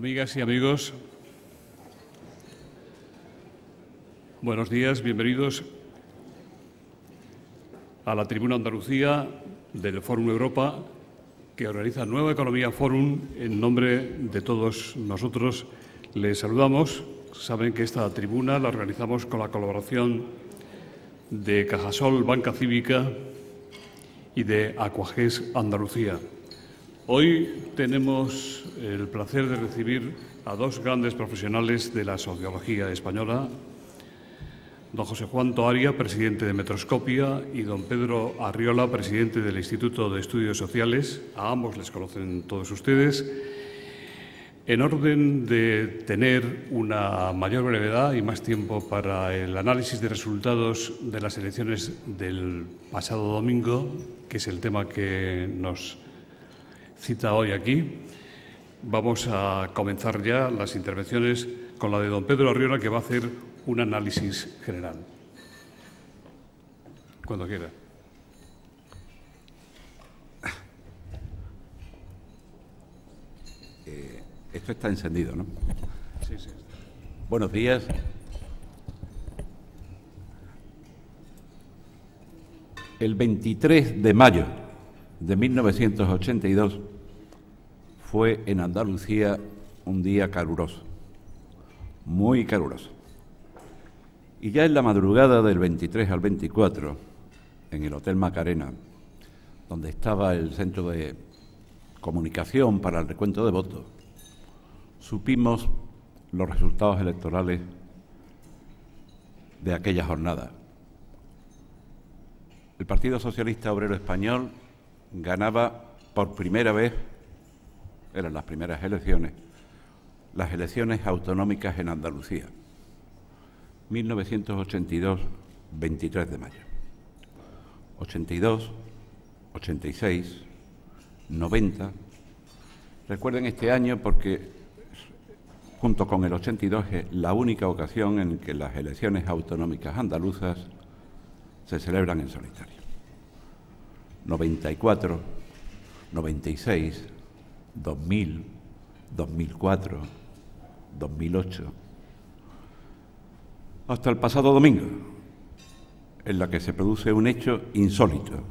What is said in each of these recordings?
Amigas y amigos, buenos días, bienvenidos a la Tribuna Andalucía del Fórum Europa, que organiza Nueva Economía Fórum. En nombre de todos nosotros les saludamos. Saben que esta tribuna la organizamos con la colaboración de Cajasol Banca Cívica y de Aquagés Andalucía. Hoy tenemos el placer de recibir a dos grandes profesionales de la sociología española, don José Juan Toaria, presidente de Metroscopia, y don Pedro Arriola, presidente del Instituto de Estudios Sociales. A ambos les conocen todos ustedes. En orden de tener una mayor brevedad y más tiempo para el análisis de resultados de las elecciones del pasado domingo, que es el tema que nos cita hoy aquí, vamos a comenzar ya las intervenciones con la de don Pedro Arriola, que va a hacer un análisis general. Cuando quiera. Esto está encendido, ¿no? Sí, sí. Buenos días. El 23 de mayo de 1982 fue en Andalucía un día caluroso, muy caluroso. Y ya en la madrugada del 23 al 24, en el Hotel Macarena, donde estaba el centro de comunicación para el recuento de votos, supimos los resultados electorales de aquella jornada. El Partido Socialista Obrero Español ganaba por primera vez, eran las primeras elecciones, las elecciones autonómicas en Andalucía. 1982, 23 de mayo. 82, 86, 90. Recuerden este año porque, junto con el 82, es la única ocasión en que las elecciones autonómicas andaluzas se celebran en solitario. 94, 96, 2000, 2004, 2008, hasta el pasado domingo, en la que se produce un hecho insólito,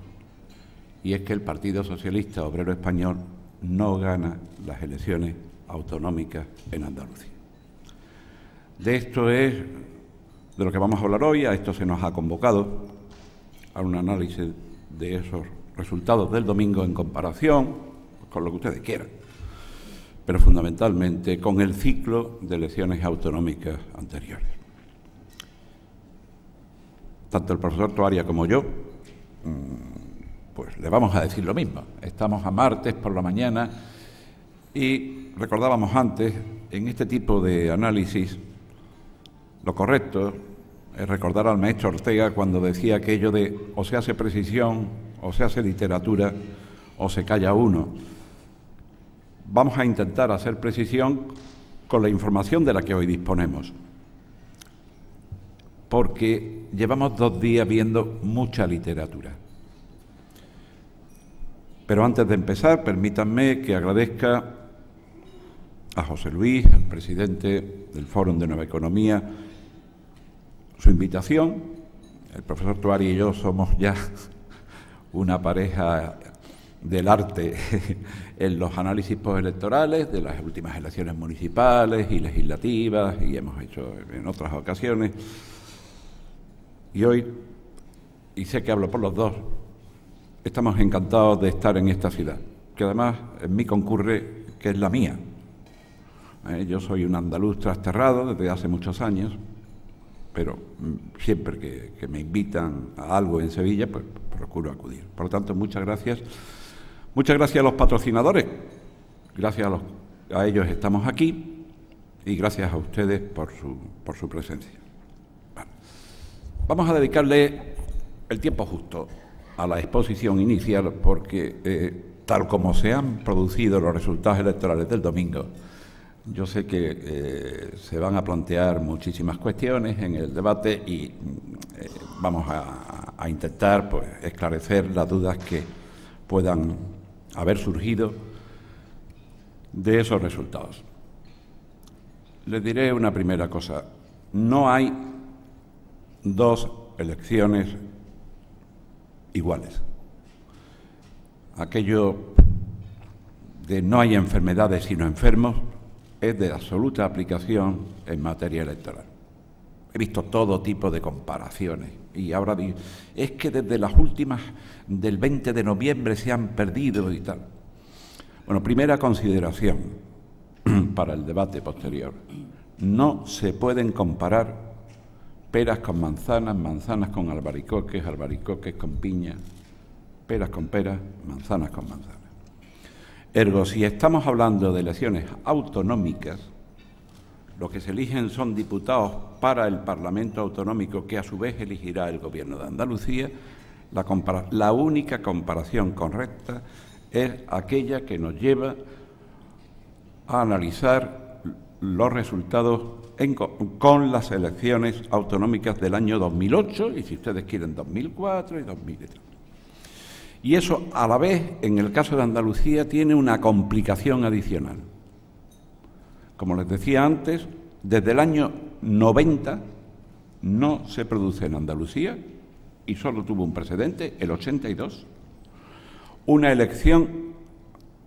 y es que el Partido Socialista Obrero Español no gana las elecciones autonómicas en Andalucía. De esto es de lo que vamos a hablar hoy. A esto se nos ha convocado a un análisis de esos resultados del domingo en comparación con lo que ustedes quieran, pero fundamentalmente con el ciclo de elecciones autonómicas anteriores. Tanto el profesor Toaria como yo, pues le vamos a decir lo mismo. Estamos a martes por la mañana y recordábamos antes, en este tipo de análisis, lo correcto es recordar al maestro Ortega cuando decía aquello de o se hace precisión, o se hace literatura, o se calla uno. Vamos a intentar hacer precisión con la información de la que hoy disponemos, porque llevamos 2 días viendo mucha literatura. Pero antes de empezar, permítanme que agradezca a José Luis, el presidente del Fórum de Nueva Economía, su invitación. El profesor Toaria y yo somos ya una pareja del arte en los análisis postelectorales de las últimas elecciones municipales y legislativas, y hemos hecho en otras ocasiones. Y hoy, y sé que hablo por los dos, estamos encantados de estar en esta ciudad, que además en mí concurre que es la mía. Yo soy un andaluz trasterrado desde hace muchos años, pero siempre que me invitan a algo en Sevilla, pues procuro acudir. Por lo tanto, muchas gracias. Muchas gracias a los patrocinadores. Gracias a ellos estamos aquí y gracias a ustedes por su presencia. Bueno, vamos a dedicarle el tiempo justo a la exposición inicial porque, tal como se han producido los resultados electorales del domingo, yo sé que se van a plantear muchísimas cuestiones en el debate y vamos a intentar pues, esclarecer las dudas que puedan haber surgido de esos resultados. les diré una primera cosa. No hay dos elecciones iguales. Aquello de no hay enfermedades sino enfermos es de absoluta aplicación en materia electoral. He visto todo tipo de comparaciones y ahora digo, es que desde las últimas del 20 de noviembre se han perdido y tal. Bueno, primera consideración para el debate posterior. No se pueden comparar peras con manzanas, manzanas con albaricoques, albaricoques con piñas, peras con peras, manzanas con manzanas. Ergo, si estamos hablando de elecciones autonómicas, lo que se eligen son diputados para el Parlamento Autonómico, que a su vez elegirá el Gobierno de Andalucía. La única comparación correcta es aquella que nos lleva a analizar los resultados con las elecciones autonómicas del año 2008 y, si ustedes quieren, 2004 y 2003. Y eso, a la vez, en el caso de Andalucía, tiene una complicación adicional. Como les decía antes, desde el año 90 no se produce en Andalucía, y solo tuvo un precedente, el 82, una elección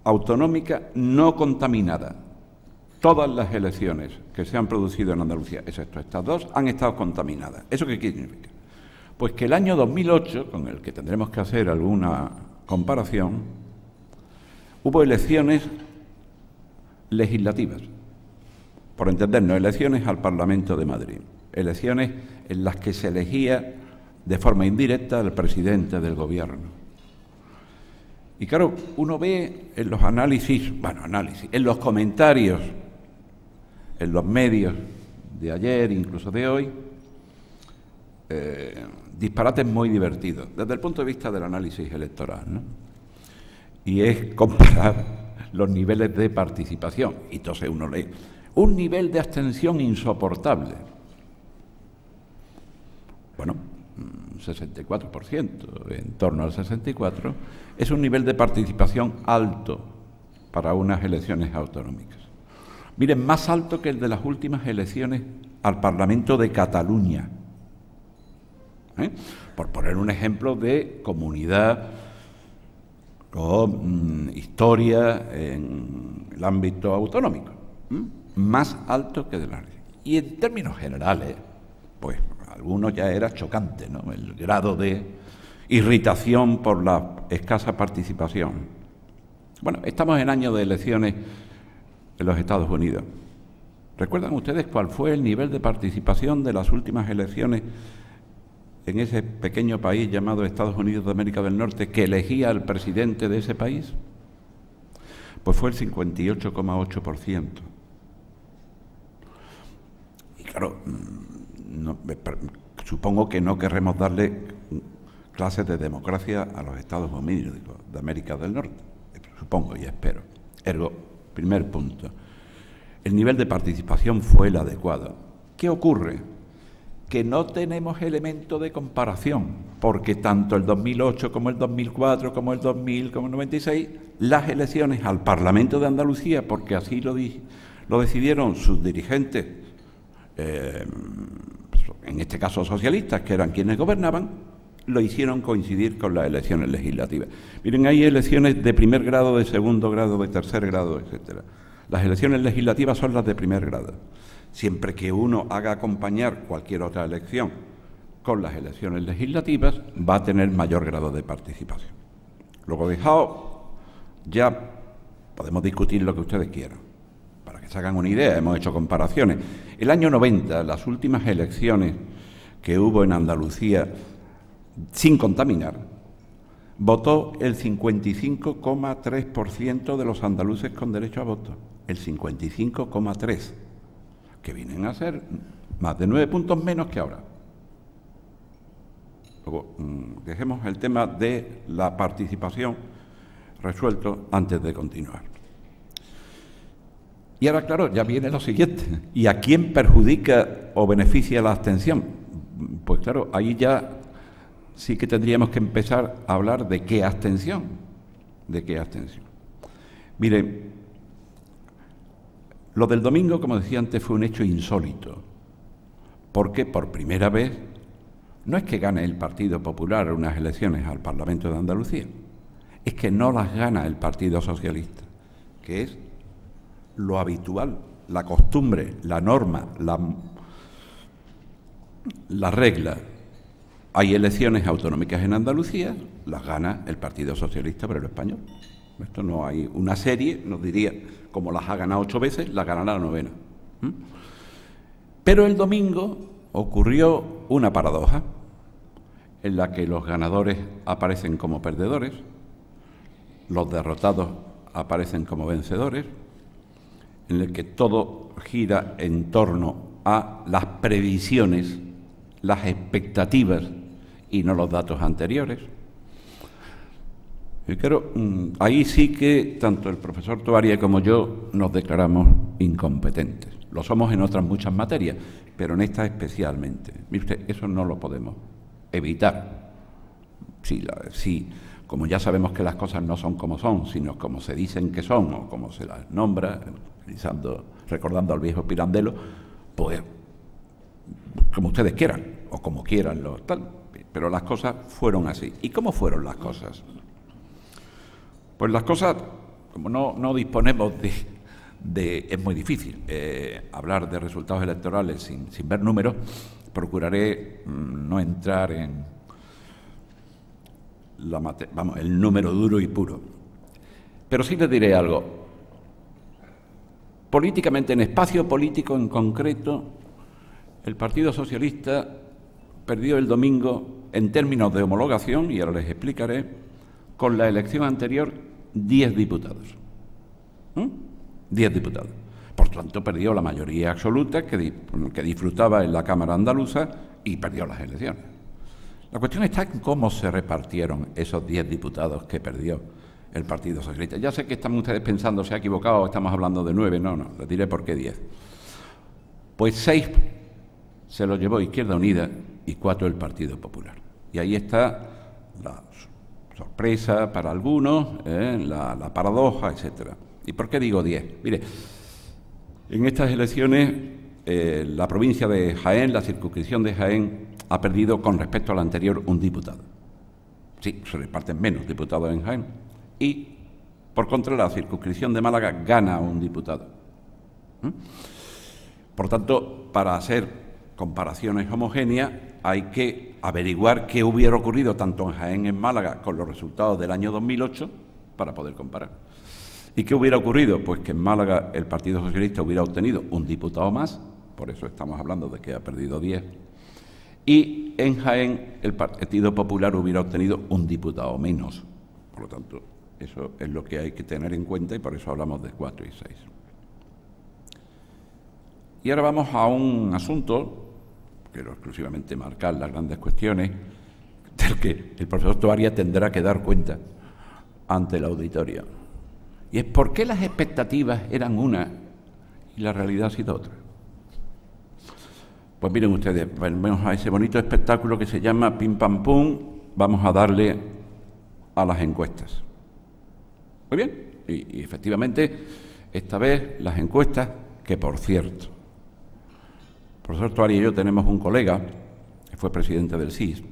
autonómica no contaminada. Todas las elecciones que se han producido en Andalucía, excepto estas dos, han estado contaminadas. ¿Eso qué significa? Pues que el año 2008, con el que tendremos que hacer alguna comparación, hubo elecciones legislativas, por entendernos, elecciones al Parlamento de Madrid, elecciones en las que se elegía de forma indirecta al presidente del Gobierno. Y claro, uno ve en los en los comentarios, en los medios de ayer, incluso de hoy, disparates muy divertidos, desde el punto de vista del análisis electoral, ¿no? Y es comparar los niveles de participación. Y entonces uno lee un nivel de abstención insoportable. Bueno, 64%, en torno al 64%, es un nivel de participación alto para unas elecciones autonómicas. Miren, más alto que el de las últimas elecciones al Parlamento de Cataluña. Por poner un ejemplo de comunidad con historia en el ámbito autonómico. Más alto que de la... Y en términos generales, pues algunos ya era chocante, ¿no?, el grado de irritación por la escasa participación. Bueno, estamos en año de elecciones en los Estados Unidos. ¿Recuerdan ustedes cuál fue el nivel de participación de las últimas elecciones en ese pequeño país llamado Estados Unidos de América del Norte, que elegía al presidente de ese país? Pues fue el 58,8%. Y claro, supongo que no querremos darle clases de democracia a los Estados Unidos de América del Norte. Supongo y espero. Ergo, primer punto. El nivel de participación fue el adecuado. ¿Qué ocurre? Que no tenemos elemento de comparación, porque tanto el 2008 como el 2004, como el 2000, como el 96, las elecciones al Parlamento de Andalucía, porque así lo decidieron sus dirigentes, en este caso socialistas, que eran quienes gobernaban, lo hicieron coincidir con las elecciones legislativas. Miren, hay elecciones de primer grado, de segundo grado, de tercer grado, etcétera. Las elecciones legislativas son las de primer grado. Siempre que uno haga acompañar cualquier otra elección con las elecciones legislativas, va a tener mayor grado de participación. Luego, dejado, ya podemos discutir lo que ustedes quieran. Para que se hagan una idea, hemos hecho comparaciones. El año 90, las últimas elecciones que hubo en Andalucía, sin contaminar, votó el 55,3% de los andaluces con derecho a voto. El 55,3%. Que vienen a ser más de 9 puntos menos que ahora. Luego, dejemos el tema de la participación resuelto antes de continuar. Y ahora, claro, ya viene lo siguiente. ¿Y a quién perjudica o beneficia la abstención? Pues claro, ahí ya sí que tendríamos que empezar a hablar de qué abstención. ¿De qué abstención? Miren, Lo del domingo, como decía antes, fue un hecho insólito, porque por primera vez no es que gane el Partido Popular unas elecciones al Parlamento de Andalucía, es que no las gana el Partido Socialista, que es lo habitual, la costumbre, la norma, la regla. Hay elecciones autonómicas en Andalucía, las gana el Partido Socialista Obrero Español. Esto no hay una serie, nos diría, como las ha ganado 8 veces, las ganará la 9ª. Pero el domingo ocurrió una paradoja en la que los ganadores aparecen como perdedores, los derrotados aparecen como vencedores, en el que todo gira en torno a las previsiones, las expectativas y no los datos anteriores. Y claro, ahí sí que tanto el profesor Toaria como yo nos declaramos incompetentes. Lo somos en otras muchas materias, pero en esta especialmente. Mire usted, eso no lo podemos evitar. Sí, como ya sabemos que las cosas no son como son, sino como se dicen que son o como se las nombra, recordando al viejo Pirandello, pues como ustedes quieran o como quieran tal. Pero las cosas fueron así. ¿Y cómo fueron las cosas? Pues las cosas, como no disponemos es muy difícil hablar de resultados electorales sin ver números, procuraré no entrar en el número duro y puro. Pero sí les diré algo. Políticamente, en espacio político en concreto, el Partido Socialista perdió el domingo en términos de homologación, y ahora les explicaré, con la elección anterior 10 diputados. 10 diputados. Por tanto, perdió la mayoría absoluta que disfrutaba en la Cámara andaluza y perdió las elecciones. La cuestión está en cómo se repartieron esos 10 diputados que perdió el Partido Socialista. Ya sé que están ustedes pensando, se ha equivocado, estamos hablando de 9. No, les diré por qué 10. Pues 6 se los llevó Izquierda Unida y 4 el Partido Popular. Y ahí está la sorpresa para algunos, la paradoja, etcétera. ¿Y por qué digo 10? Mire, en estas elecciones la provincia de Jaén, la circunscripción de Jaén, ha perdido con respecto a la anterior un diputado. Sí, se reparten menos diputados en Jaén. Y, por contra, la circunscripción de Málaga gana un diputado. Por tanto, para hacer comparaciones homogéneas, hay que averiguar qué hubiera ocurrido tanto en Jaén como en Málaga con los resultados del año 2008 para poder comparar. ¿Y qué hubiera ocurrido? Pues que en Málaga el Partido Socialista hubiera obtenido un diputado más, por eso estamos hablando de que ha perdido 10, y en Jaén el Partido Popular hubiera obtenido un diputado menos. Por lo tanto, eso es lo que hay que tener en cuenta y por eso hablamos de 4 y 6. Y ahora vamos a un asunto, quiero exclusivamente marcar las grandes cuestiones, del que el profesor Toaria tendrá que dar cuenta ante el auditorio. Y es por qué las expectativas eran una y la realidad ha sido otra. Pues miren ustedes, vamos a ese bonito espectáculo que se llama Pim Pam Pum, vamos a darle a las encuestas. Muy bien, y efectivamente, esta vez las encuestas, que por cierto, el profesor Toaria y yo tenemos un colega, que fue presidente del CIS,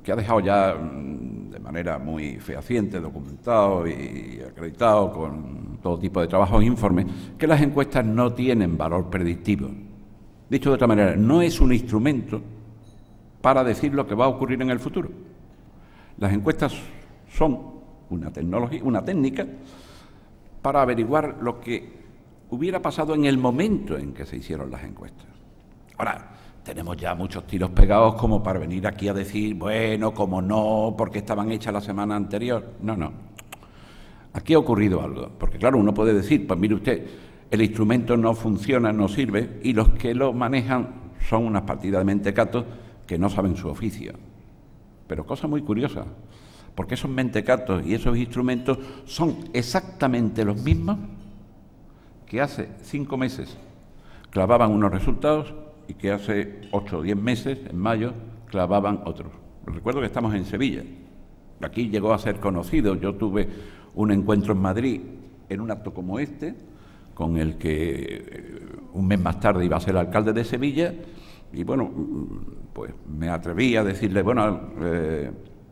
que ha dejado ya de manera muy fehaciente, documentado y acreditado con todo tipo de trabajos e informes, que las encuestas no tienen valor predictivo. Dicho de otra manera, no es un instrumento para decir lo que va a ocurrir en el futuro. Las encuestas son una tecnología, una técnica para averiguar lo que hubiera pasado en el momento en que se hicieron las encuestas. Ahora, tenemos ya muchos tiros pegados como para venir aquí a decir, bueno, como no, porque estaban hechas la semana anterior. No. Aquí ha ocurrido algo, porque claro, uno puede decir, pues mire usted, el instrumento no funciona, no sirve, y los que lo manejan son unas partidas de mentecatos que no saben su oficio. Pero cosa muy curiosa, porque esos mentecatos y esos instrumentos son exactamente los mismos que hace 5 meses clavaban unos resultados y que hace 8 o 10 meses, en mayo, clavaban otros. Recuerdo que estamos en Sevilla. Aquí llegó a ser conocido. Yo tuve un encuentro en Madrid en un acto como este, con el que un mes más tarde iba a ser alcalde de Sevilla, y bueno, pues me atreví a decirle, bueno,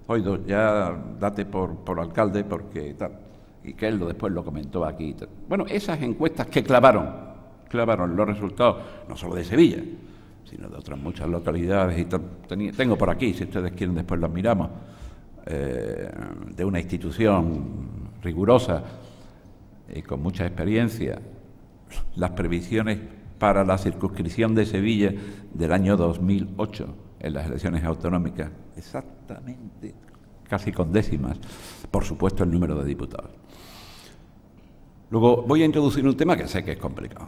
Zoido, ya date por alcalde porque tal, y que él después lo comentó aquí y tal. Bueno, esas encuestas que clavaron los resultados, no solo de Sevilla, sino de otras muchas localidades y tal. Tengo por aquí, si ustedes quieren después las miramos, de una institución rigurosa y con mucha experiencia, las previsiones para la circunscripción de Sevilla del año 2008 en las elecciones autonómicas, exactamente, casi con décimas, por supuesto el número de diputados. Luego voy a introducir un tema que sé que es complicado.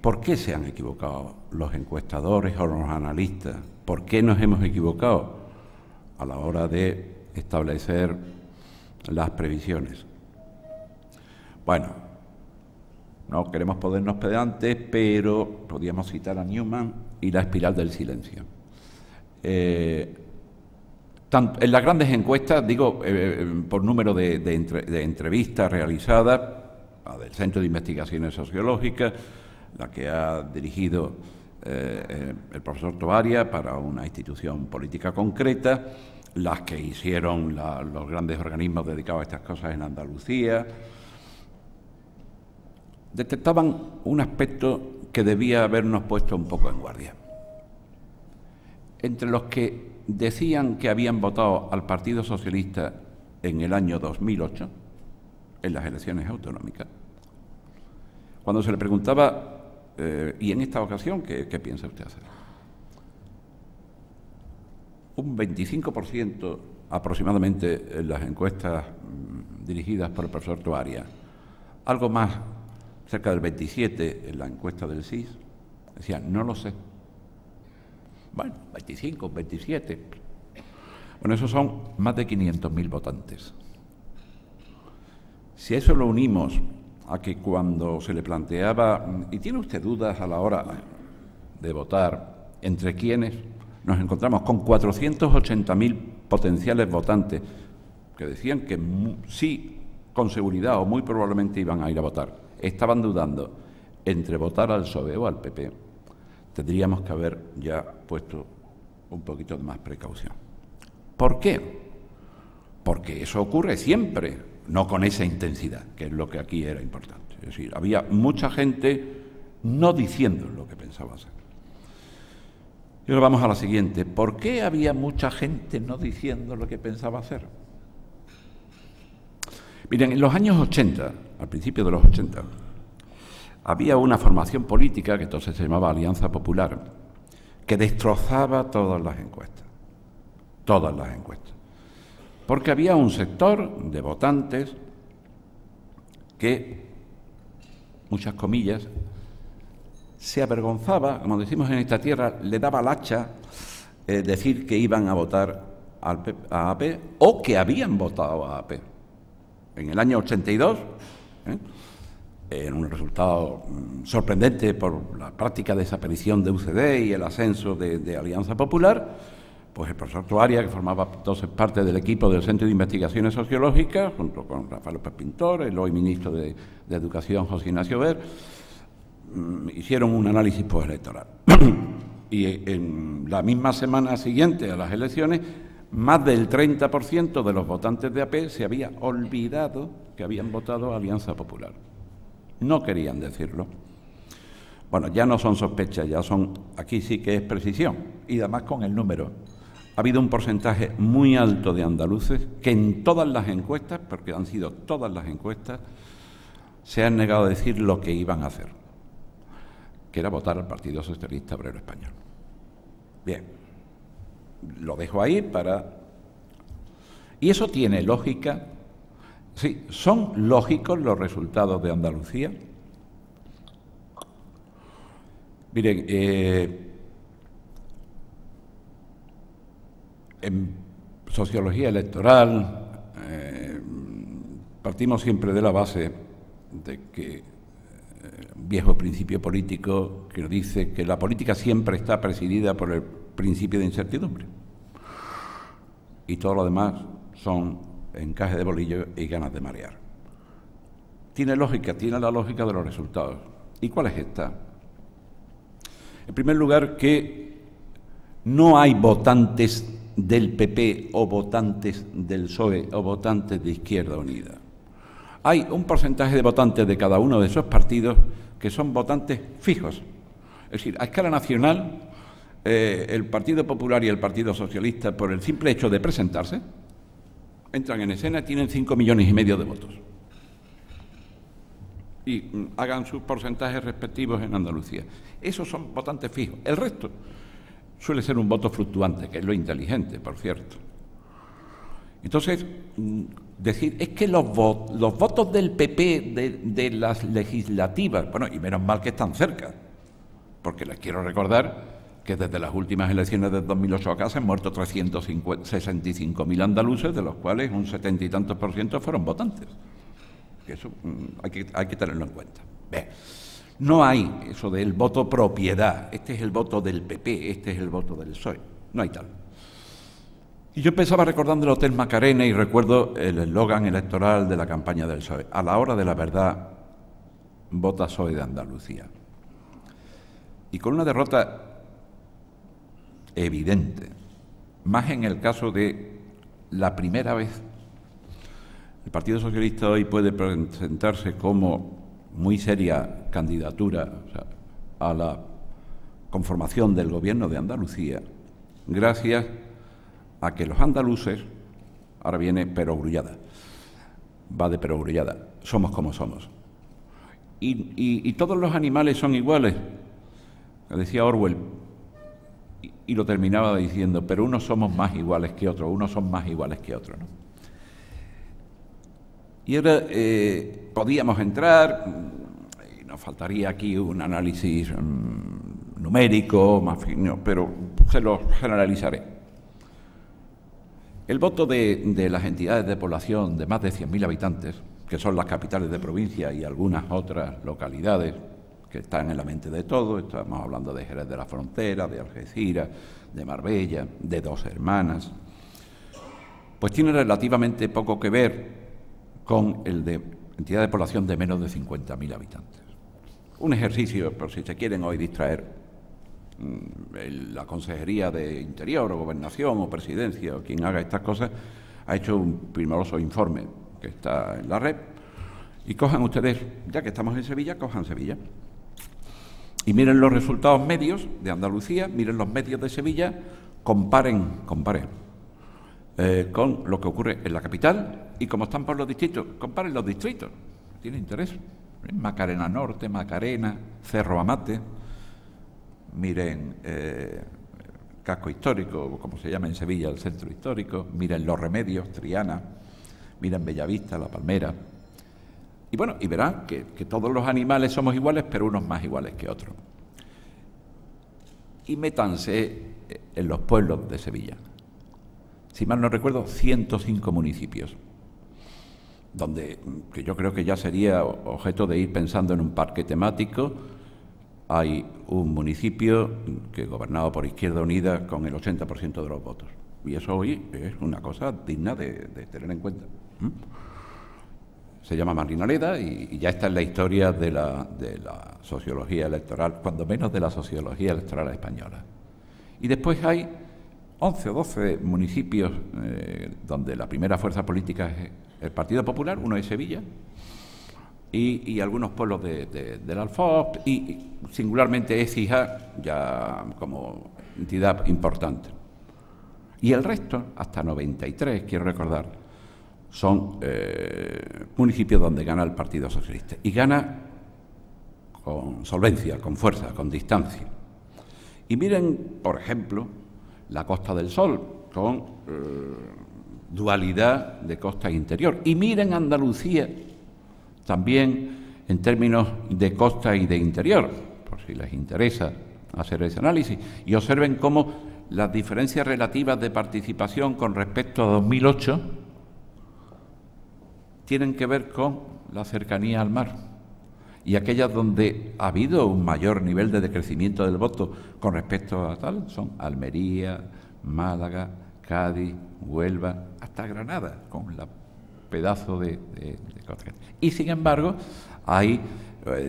¿Por qué se han equivocado los encuestadores o los analistas? ¿Por qué nos hemos equivocado a la hora de establecer las previsiones? Bueno, no queremos ponernos pedantes, pero podríamos citar a Newman y la espiral del silencio. En las grandes encuestas, digo, por número de entrevistas realizadas, la del Centro de Investigaciones Sociológicas, la que ha dirigido el profesor Tovaria para una institución política concreta, las que hicieron los grandes organismos dedicados a estas cosas en Andalucía, detectaban un aspecto que debía habernos puesto un poco en guardia. Entre los que decían que habían votado al Partido Socialista en el año 2008, en las elecciones autonómicas, cuando se le preguntaba, y en esta ocasión, ¿qué piensa usted hacer? Un 25% aproximadamente en las encuestas dirigidas por el profesor Tovaria, algo más, cerca del 27% en la encuesta del CIS, decían, no lo sé. Bueno, 25, 27. Bueno, esos son más de 500.000 votantes. Si a eso lo unimos a que cuando se le planteaba, ¿y tiene usted dudas a la hora de votar entre quiénes? Nos encontramos con 480.000 potenciales votantes que decían que sí, con seguridad o muy probablemente iban a ir a votar. Estaban dudando entre votar al PSOE o al PP. Tendríamos que haber ya puesto un poquito de más precaución. ¿Por qué? Porque eso ocurre siempre, no con esa intensidad, que es lo que aquí era importante. Es decir, había mucha gente no diciendo lo que pensaba hacer. Y ahora vamos a la siguiente. ¿Por qué había mucha gente no diciendo lo que pensaba hacer? Miren, en los años 80, al principio de los 80, había una formación política que entonces se llamaba Alianza Popular, que destrozaba todas las encuestas. Todas las encuestas. Porque había un sector de votantes que, muchas comillas, se avergonzaba, como decimos en esta tierra, le daba al hacha decir que iban a votar a AP o que habían votado a AP. En el año 82, en un resultado sorprendente por la práctica desaparición de UCD y el ascenso de Alianza Popular, pues el profesor Tovaria, que formaba entonces parte del equipo del Centro de Investigaciones Sociológicas, junto con Rafael López Pintor, el hoy ministro de Educación, José Ignacio Ver, hicieron un análisis postelectoral. Y en la misma semana siguiente a las elecciones, más del 30% de los votantes de AP se había olvidado que habían votado a Alianza Popular. No querían decirlo. Bueno, ya no son sospechas, ya son, aquí sí que es precisión, y además con el número. Ha habido un porcentaje muy alto de andaluces que en todas las encuestas, porque han sido todas las encuestas, se han negado a decir lo que iban a hacer, que era votar al Partido Socialista Obrero Español. Bien, lo dejo ahí para... ¿Y eso tiene lógica? Sí, ¿son lógicos los resultados de Andalucía? Miren, en sociología electoral partimos siempre de la base de que un viejo principio político que nos dice que la política siempre está presidida por el principio de incertidumbre y todo lo demás son encaje de bolillo y ganas de marear. tiene lógica, tiene la lógica de los resultados. ¿Y cuál es esta? En primer lugar, que no hay votantes del PP o votantes del PSOE o votantes de Izquierda Unida. Hay un porcentaje de votantes de cada uno de esos partidos que son votantes fijos. Es decir, a escala nacional, el Partido Popular y el Partido Socialista, por el simple hecho de presentarse, entran en escena y tienen 5,5 millones de votos. Y hagan sus porcentajes respectivos en Andalucía. Esos son votantes fijos. El resto suele ser un voto fluctuante, que es lo inteligente, por cierto. Entonces, decir, es que los votos del PP de las legislativas, bueno, y menos mal que están cerca, porque les quiero recordar que desde las últimas elecciones de 2008 acá se han muerto 365.000 andaluces, de los cuales un 70 y tantos % fueron votantes. Que eso hay que tenerlo en cuenta. Bien. No hay eso del voto propiedad, este es el voto del PP, este es el voto del PSOE, no hay tal. Y yo empezaba recordando el Hotel Macarena y recuerdo el eslogan electoral de la campaña del PSOE: a la hora de la verdad, vota PSOE de Andalucía. Y con una derrota evidente, más en el caso de la primera vez. El Partido Socialista hoy puede presentarse como muy seria candidatura, o sea, a la conformación del Gobierno de Andalucía, gracias a que los andaluces, ahora viene perogrullada, va de perogrullada, somos como somos. Y todos los animales son iguales, decía Orwell, y lo terminaba diciendo, pero unos somos más iguales que otros, unos son más iguales que otros, ¿no? Y ahora podíamos entrar, y nos faltaría aquí un análisis numérico, más fino, pero se lo generalizaré. El voto de las entidades de población de más de 100.000 habitantes, que son las capitales de provincia y algunas otras localidades que están en la mente de todos, estamos hablando de Jerez de la Frontera, de Algeciras, de Marbella, de Dos Hermanas, pues tiene relativamente poco que ver con el de entidad de población de menos de 50.000 habitantes. Un ejercicio, por si se quieren hoy distraer, la Consejería de Interior o Gobernación o Presidencia o quien haga estas cosas ha hecho un primoroso informe que está en la red y cojan ustedes, ya que estamos en Sevilla, cojan Sevilla y miren los resultados medios de Andalucía, miren los medios de Sevilla, comparen con lo que ocurre en la capital y como están por los distritos, comparen los distritos, tiene interés. Macarena Norte, Macarena, Cerro Amate, miren Casco Histórico, como se llama en Sevilla, el Centro Histórico, miren Los Remedios, Triana, miren Bellavista, La Palmera. Y bueno, y verán que todos los animales somos iguales, pero unos más iguales que otros. Y métanse en los pueblos de Sevilla. Si mal no recuerdo, 105 municipios, donde que yo creo que ya sería objeto de ir pensando en un parque temático. Hay un municipio que gobernado por Izquierda Unida con el 80% de los votos. Y eso hoy es una cosa digna de tener en cuenta. Se llama Marinaleda y ya está en la historia de la sociología electoral, cuando menos de la sociología electoral española. Y después hay 11 o 12 municipios donde la primera fuerza política es el Partido Popular, uno es Sevilla, y algunos pueblos del Alfoz, y singularmente Écija, ya como entidad importante. Y el resto, hasta 93, quiero recordar, son municipios donde gana el Partido Socialista. Y gana con solvencia, con fuerza, con distancia. Y miren, por ejemplo, la Costa del Sol, con dualidad de costa e interior. Y miren Andalucía, también en términos de costa y de interior, por si les interesa hacer ese análisis, y observen cómo las diferencias relativas de participación con respecto a 2008 tienen que ver con la cercanía al mar, y aquellas donde ha habido un mayor nivel de decrecimiento del voto con respecto a tal son Almería, Málaga, Cádiz, Huelva, hasta Granada, con la pedazo de cosas. Y sin embargo, hay,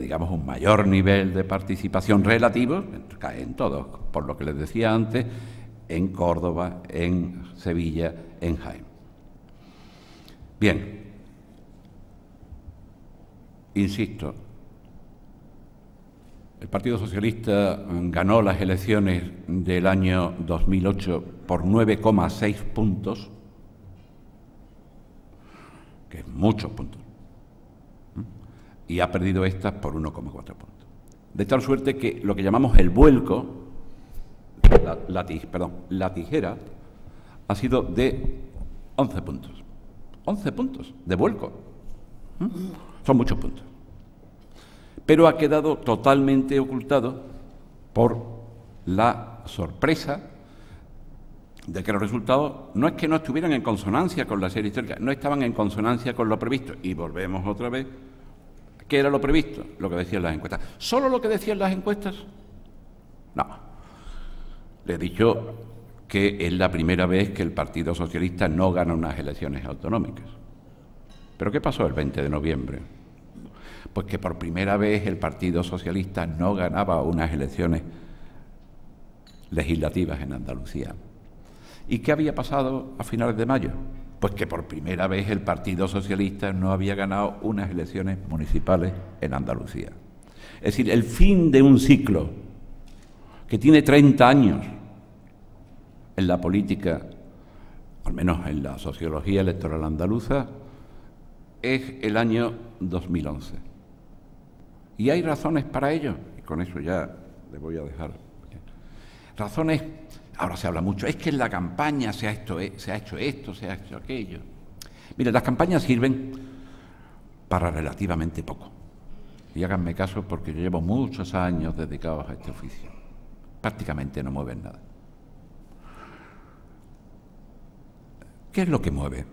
digamos, un mayor nivel de participación relativo, en todos, por lo que les decía antes, en Córdoba, en Sevilla, en Jaén. Bien, insisto, el Partido Socialista ganó las elecciones del año 2008 por 9,6 puntos, que es muchos puntos, y ha perdido estas por 1,4 puntos. De tal suerte que lo que llamamos el vuelco, la tijera, ha sido de 11 puntos. 11 puntos de vuelco. Son muchos puntos. Pero ha quedado totalmente ocultado por la sorpresa de que los resultados no es que no estuvieran en consonancia con la serie histórica, no estaban en consonancia con lo previsto. Y volvemos otra vez. ¿Qué era lo previsto? Lo que decían las encuestas. ¿Solo lo que decían las encuestas? No. Le he dicho que es la primera vez que el Partido Socialista no gana unas elecciones autonómicas. ¿Pero qué pasó el 20 de noviembre? Pues que por primera vez el Partido Socialista no ganaba unas elecciones legislativas en Andalucía. ¿Y qué había pasado a finales de mayo? Pues que por primera vez el Partido Socialista no había ganado unas elecciones municipales en Andalucía. Es decir, el fin de un ciclo que tiene 30 años en la política, al menos en la sociología electoral andaluza, es el año 2011. Y hay razones para ello, y con eso ya le voy a dejar. Razones, ahora se habla mucho, es que en la campaña se ha hecho esto, se ha hecho aquello. Mire, las campañas sirven para relativamente poco. Y háganme caso porque yo llevo muchos años dedicados a este oficio. Prácticamente no mueven nada. ¿Qué es lo que mueve?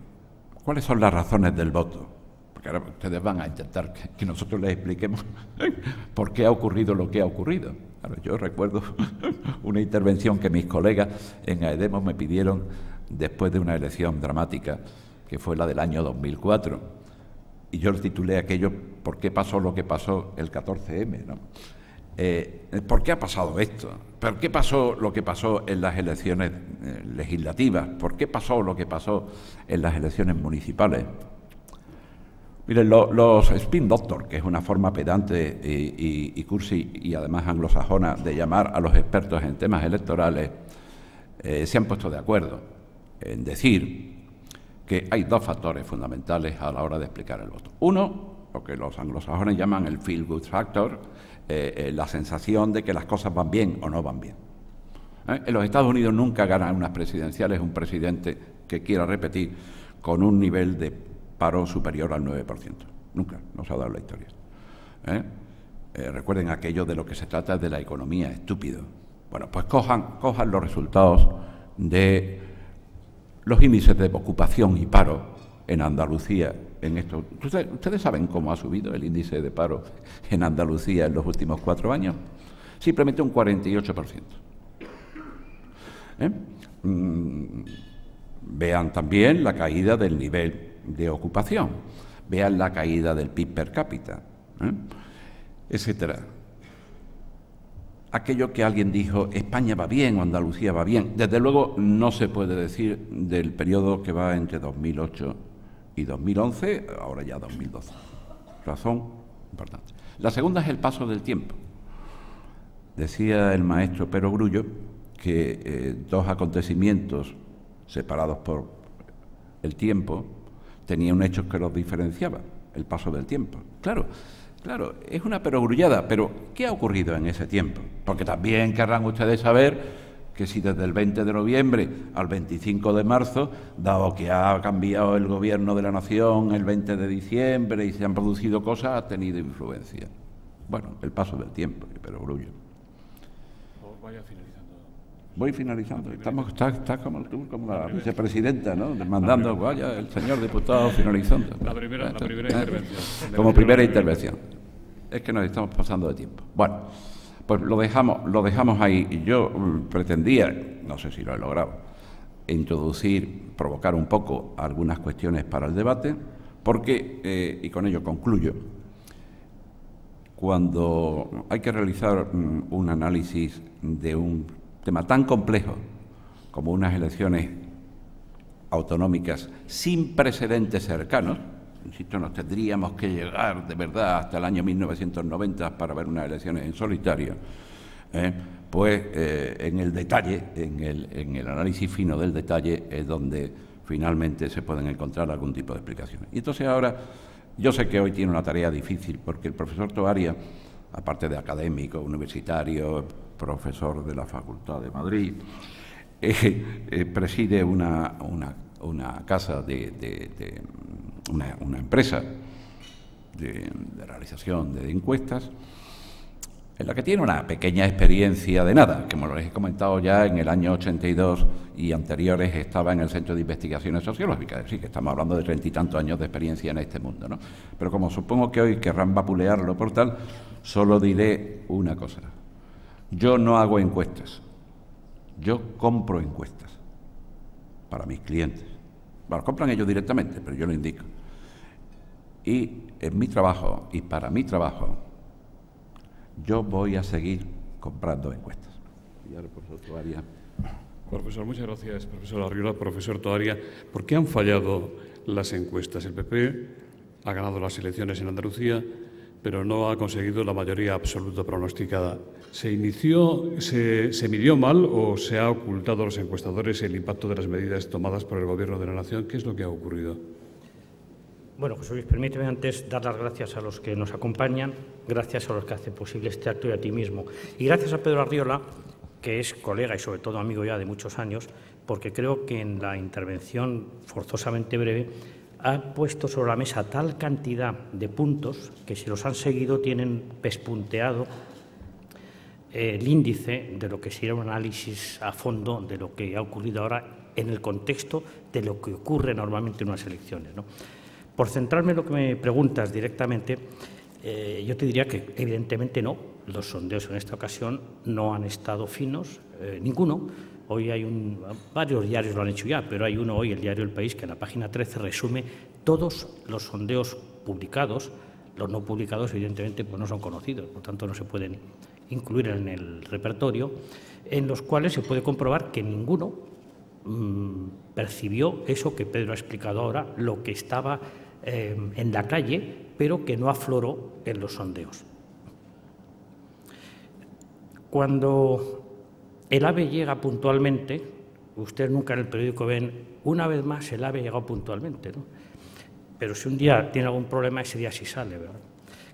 ¿Cuáles son las razones del voto? Porque ahora ustedes van a intentar que nosotros les expliquemos por qué ha ocurrido lo que ha ocurrido. Ahora, yo recuerdo una intervención que mis colegas en AEDEMOS me pidieron después de una elección dramática, que fue la del año 2004, y yo titulé aquello ¿por qué pasó lo que pasó el 14M? ¿No? ¿Por qué ha pasado esto? ¿Por qué pasó lo que pasó en las elecciones legislativas? ¿Por qué pasó lo que pasó en las elecciones municipales? Miren, los spin doctor, que es una forma pedante y cursi y además anglosajona de llamar a los expertos en temas electorales, se han puesto de acuerdo en decir que hay dos factores fundamentales a la hora de explicar el voto. Uno, lo que los anglosajones llaman el feel good factor, la sensación de que las cosas van bien o no van bien. En los Estados Unidos nunca gana unas presidenciales un presidente que quiera repetir con un nivel de paro superior al 9%. Nunca, no se ha dado en la historia. Recuerden aquello de lo que se trata de la economía, estúpido. Bueno, pues cojan los resultados de los índices de ocupación y paro en Andalucía. En esto. ¿Ustedes saben cómo ha subido el índice de paro en Andalucía en los últimos 4 años? Simplemente un 48%. Vean también la caída del nivel de ocupación, vean la caída del PIB per cápita, etcétera. Aquello que alguien dijo, España va bien o Andalucía va bien, desde luego no se puede decir del periodo que va entre 2008 y 2011, ahora ya 2012. Razón importante. La segunda es el paso del tiempo. Decía el maestro Pero Grullo que dos acontecimientos separados por el tiempo tenían un hecho que los diferenciaba, el paso del tiempo. Claro, es una perogrullada, pero ¿qué ha ocurrido en ese tiempo? Porque también querrán ustedes saber que si desde el 20 de noviembre al 25 de marzo, dado que ha cambiado el gobierno de la nación el 20 de diciembre y se han producido cosas, ha tenido influencia. Bueno, el paso del tiempo, pero Grullo. Vaya finalizando. Voy finalizando. Está como tú, como la vicepresidenta, ¿no? Mandando, vaya, el señor diputado finalizando. La primera intervención. Como primera intervención. Es que nos estamos pasando de tiempo. Bueno, pues lo dejamos ahí. Yo pretendía, no sé si lo he logrado, provocar un poco algunas cuestiones para el debate. Porque, y con ello concluyo, cuando hay que realizar un análisis de un tema tan complejo como unas elecciones autonómicas sin precedentes cercanos, insisto, nos tendríamos que llegar de verdad hasta el año 1990 para ver unas elecciones en solitario, pues en el detalle, en el análisis fino del detalle es donde finalmente se pueden encontrar algún tipo de explicaciones. Y entonces ahora, yo sé que hoy tiene una tarea difícil porque el profesor Toaria, aparte de académico, universitario, profesor de la Facultad de Madrid, preside una casa una empresa de realización de encuestas en la que tiene una pequeña experiencia de nada, que como les he comentado ya, en el año 82 y anteriores estaba en el Centro de Investigaciones Sociológicas, es decir, que estamos hablando de 30 y tantos años de experiencia en este mundo, ¿no? Pero como supongo que hoy querrán vapulearlo por tal, solo diré una cosa. Yo no hago encuestas, yo compro encuestas para mis clientes. Bueno, compran ellos directamente, pero yo lo indico. Y en mi trabajo, y para mi trabajo, yo voy a seguir comprando encuestas. Y ahora, profesor Toaria. Profesor, muchas gracias, profesor Arriola. Profesor Toaria, ¿por qué han fallado las encuestas? El PP ha ganado las elecciones en Andalucía, pero no ha conseguido la mayoría absoluta pronosticada. ¿Se midió mal o se ha ocultado a los encuestadores el impacto de las medidas tomadas por el Gobierno de la Nación? ¿Qué es lo que ha ocurrido? Bueno, José Luis, permíteme antes dar las gracias a los que nos acompañan, gracias a los que hacen posible este acto y a ti mismo. Y gracias a Pedro Arriola, que es colega y sobre todo amigo ya de muchos años, porque creo que en la intervención forzosamente breve ha puesto sobre la mesa tal cantidad de puntos que si los han seguido tienen pespunteado el índice de lo que sería un análisis a fondo de lo que ha ocurrido ahora en el contexto de lo que ocurre normalmente en unas elecciones, ¿no? Por centrarme en lo que me preguntas directamente, yo te diría que evidentemente no. Los sondeos en esta ocasión no han estado finos, ninguno. Hoy hay varios diarios lo han hecho ya, pero hay uno hoy, el diario El País, que en la página 13 resume todos los sondeos publicados. Los no publicados, evidentemente, pues no son conocidos, por tanto no se pueden incluir en el repertorio, en los cuales se puede comprobar que ninguno percibió eso que Pedro ha explicado ahora, lo que estaba en la calle, pero que no afloró en los sondeos. Cuando el AVE llega puntualmente, ustedes nunca en el periódico ven, una vez más el AVE ha llegado puntualmente, ¿no? Pero si un día tiene algún problema, ese día sí sale, ¿verdad?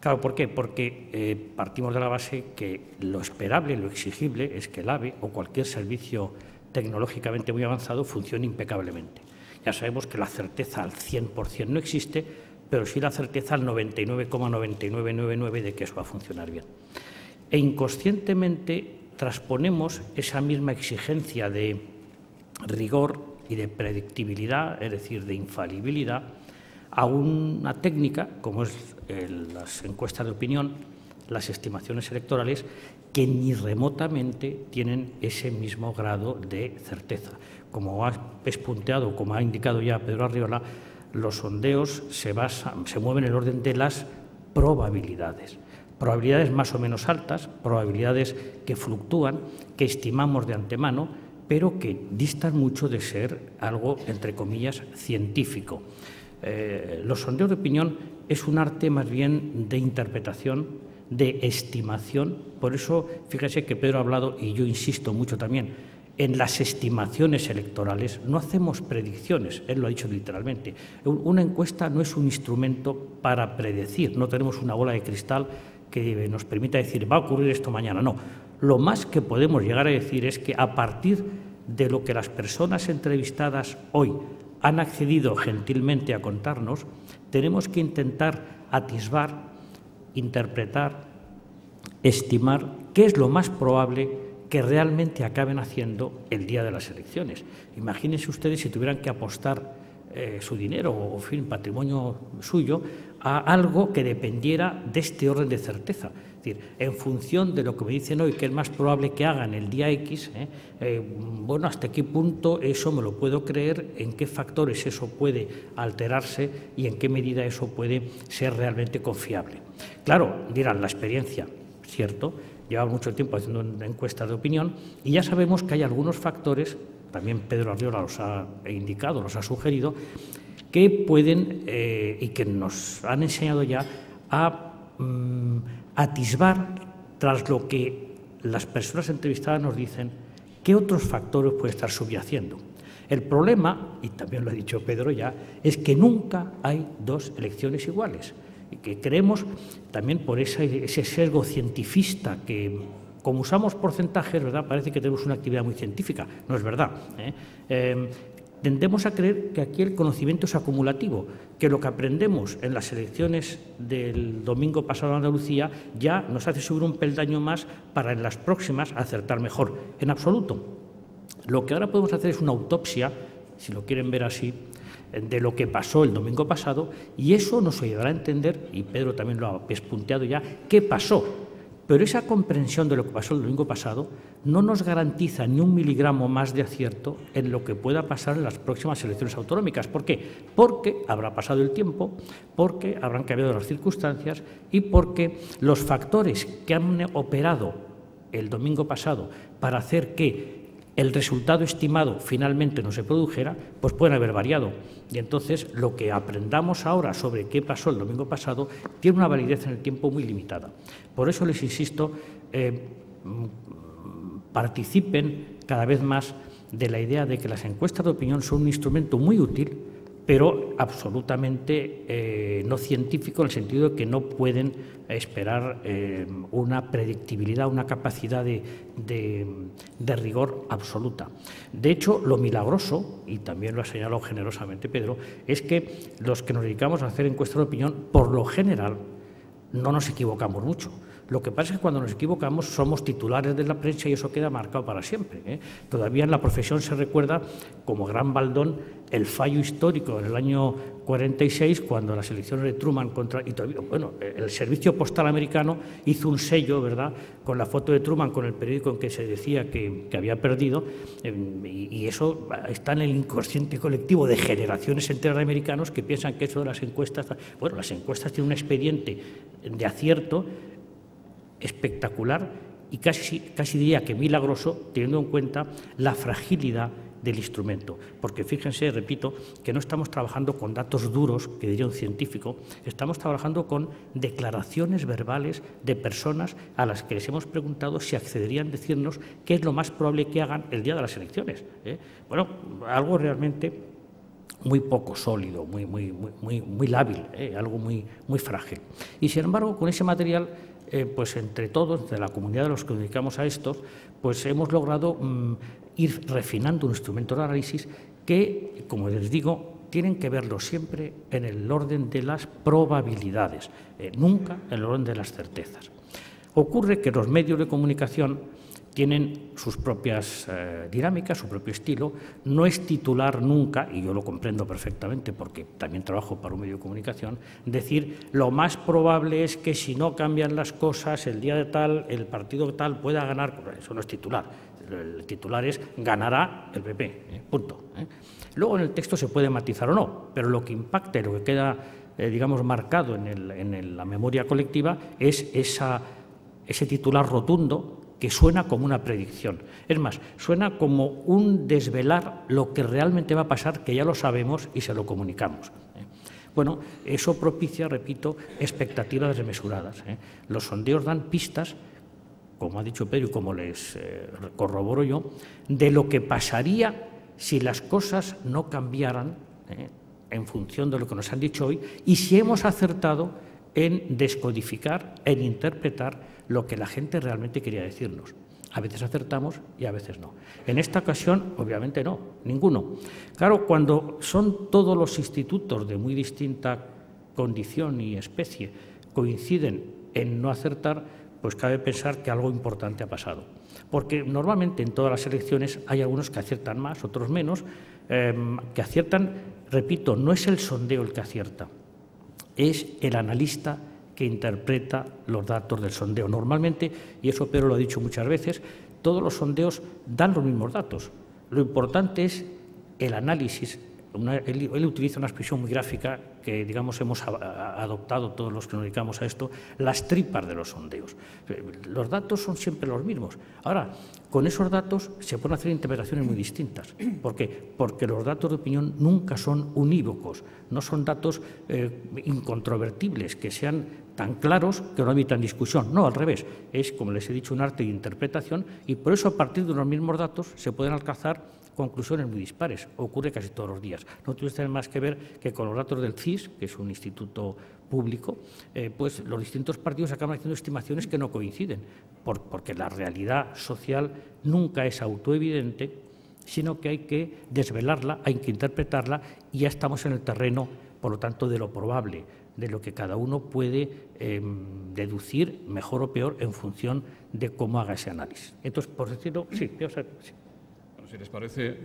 Claro, ¿por qué? Porque partimos de la base que lo esperable, lo exigible, es que el AVE o cualquier servicio tecnológicamente muy avanzado funcione impecablemente. Ya sabemos que la certeza al 100% no existe, pero sí la certeza al 99,9999 de que eso va a funcionar bien. E inconscientemente transponemos esa misma exigencia de rigor y de predictibilidad, es decir, de infalibilidad, a una técnica como es las encuestas de opinión, las estimaciones electorales, que ni remotamente tienen ese mismo grado de certeza. Como ha pespunteado, como ha indicado ya Pedro Arriola, los sondeos se mueven en el orden de las probabilidades. Probabilidades más o menos altas, probabilidades que fluctúan, que estimamos de antemano, pero que distan mucho de ser algo, entre comillas, científico. Los sondeos de opinión es un arte más bien de interpretación, de estimación. Por eso, fíjese que Pedro ha hablado, y yo insisto mucho también, en las estimaciones electorales no hacemos predicciones, él lo ha dicho literalmente. Una encuesta no es un instrumento para predecir, no tenemos una bola de cristal que nos permita decir va a ocurrir esto mañana, no. Lo más que podemos llegar a decir es que a partir de lo que las personas entrevistadas hoy han accedido gentilmente a contarnos, tenemos que intentar atisbar, interpretar, estimar qué es lo más probable que realmente acaben haciendo el día de las elecciones. Imagínense ustedes si tuvieran que apostar su dinero o, en fin, patrimonio suyo a algo que dependiera de este orden de certeza. Es decir, en función de lo que me dicen hoy que es más probable que hagan el día X, bueno, hasta qué punto eso me lo puedo creer, en qué factores eso puede alterarse y en qué medida eso puede ser realmente confiable. Claro, dirán, la experiencia, cierto, lleva mucho tiempo haciendo una encuesta de opinión y ya sabemos que hay algunos factores, también Pedro Arriola los ha indicado, los ha sugerido, que pueden y que nos han enseñado ya a atisbar, tras lo que las personas entrevistadas nos dicen, qué otros factores puede estar subyaciendo. El problema, y también lo ha dicho Pedro ya, es que nunca hay dos elecciones iguales. Y que creemos, también por ese sesgo cientifista que, como usamos porcentajes, ¿verdad?, parece que tenemos una actividad muy científica. No es verdad. Tendemos a creer que aquí el conocimiento es acumulativo, que lo que aprendemos en las elecciones del domingo pasado en Andalucía ya nos hace subir un peldaño más para en las próximas acertar mejor. En absoluto. Lo que ahora podemos hacer es una autopsia, si lo quieren ver así, de lo que pasó el domingo pasado, y eso nos ayudará a entender, y Pedro también lo ha pespunteado ya, qué pasó. Pero esa comprensión de lo que pasó el domingo pasado no nos garantiza ni un miligramo más de acierto en lo que pueda pasar en las próximas elecciones autonómicas. ¿Por qué? Porque habrá pasado el tiempo, porque habrán cambiado las circunstancias y porque los factores que han operado el domingo pasado para hacer que el resultado estimado finalmente no se produjera, pues pueden haber variado. Y entonces lo que aprendamos ahora sobre qué pasó el domingo pasado tiene una validez en el tiempo muy limitada. Por eso les insisto, participen cada vez más de la idea de que las encuestas de opinión son un instrumento muy útil, pero absolutamente no científico, en el sentido de que no pueden esperar una predictibilidad, una capacidad de rigor absoluta. De hecho, lo milagroso, y también lo ha señalado generosamente Pedro, es que los que nos dedicamos a hacer encuestas de opinión, por lo general, no nos equivocamos mucho. Lo que pasa es que cuando nos equivocamos somos titulares de la prensa y eso queda marcado para siempre. Todavía en la profesión se recuerda como gran baldón el fallo histórico en el año 46, cuando las elecciones de Truman contra... Y todavía, bueno, el servicio postal americano hizo un sello, ¿verdad?, con la foto de Truman, con el periódico en que se decía que había perdido, y eso está en el inconsciente colectivo de generaciones enteras de americanos que piensan que eso de las encuestas... Bueno, las encuestas tienen un expediente de acierto espectacular y casi diría que milagroso, teniendo en cuenta la fragilidad del instrumento. Porque fíjense, repito, que no estamos trabajando con datos duros, que diría un científico, estamos trabajando con declaraciones verbales de personas a las que les hemos preguntado si accederían a decirnos qué es lo más probable que hagan el día de las elecciones. Bueno, algo realmente muy poco sólido, muy lábil, algo muy frágil. Y sin embargo, con ese material, pues entre todos, de la comunidad de los que nos dedicamos a esto, pues hemos logrado ir refinando un instrumento de análisis que, como les digo, tienen que verlo siempre en el orden de las probabilidades, nunca en el orden de las certezas. Ocurre que los medios de comunicación tienen sus propias dinámicas, su propio estilo. No es titular nunca, y yo lo comprendo perfectamente porque también trabajo para un medio de comunicación, decir lo más probable es que si no cambian las cosas, el día de tal, el partido tal pueda ganar. Eso no es titular. El titular es ganará el PP, punto. Luego en el texto se puede matizar o no, pero lo que impacta y lo que queda, digamos, marcado en la memoria colectiva es ese titular rotundo que suena como una predicción. Es más, suena como un desvelar lo que realmente va a pasar, que ya lo sabemos y se lo comunicamos. Bueno, eso propicia, repito, expectativas desmesuradas. Los sondeos dan pistas, como ha dicho Pedro y como les corroboro yo, de lo que pasaría si las cosas no cambiaran en función de lo que nos han dicho hoy y si hemos acertado en descodificar, en interpretar lo que la gente realmente quería decirnos. A veces acertamos y a veces no. En esta ocasión, obviamente no, ninguno. Claro, cuando son todos los institutos de muy distinta condición y especie coinciden en no acertar, pues cabe pensar que algo importante ha pasado. Porque normalmente en todas las elecciones hay algunos que aciertan más, otros menos, que aciertan, repito, no es el sondeo el que acierta, es el analista que interpreta los datos del sondeo. Normalmente, y eso Pedro lo ha dicho muchas veces, todos los sondeos dan los mismos datos. Lo importante es el análisis. Él utiliza una expresión muy gráfica que, digamos, hemos adoptado todos los que nos dedicamos a esto, las tripas de los sondeos. Los datos son siempre los mismos. Ahora, con esos datos se pueden hacer interpretaciones muy distintas. ¿Por qué? Porque los datos de opinión nunca son unívocos, no son datos incontrovertibles, que sean tan claros que no evitan discusión. No, al revés. Es, como les he dicho, un arte de interpretación y por eso a partir de los mismos datos se pueden alcanzar conclusiones muy dispares. Ocurre casi todos los días. No tiene más que ver que con los datos del CIS, que es un instituto público, pues los distintos partidos acaban haciendo estimaciones que no coinciden, porque la realidad social nunca es autoevidente, sino que hay que desvelarla, hay que interpretarla y ya estamos en el terreno, por lo tanto, de lo probable, de lo que cada uno puede deducir mejor o peor en función de cómo haga ese análisis. Entonces, por decirlo, sí. Si les parece,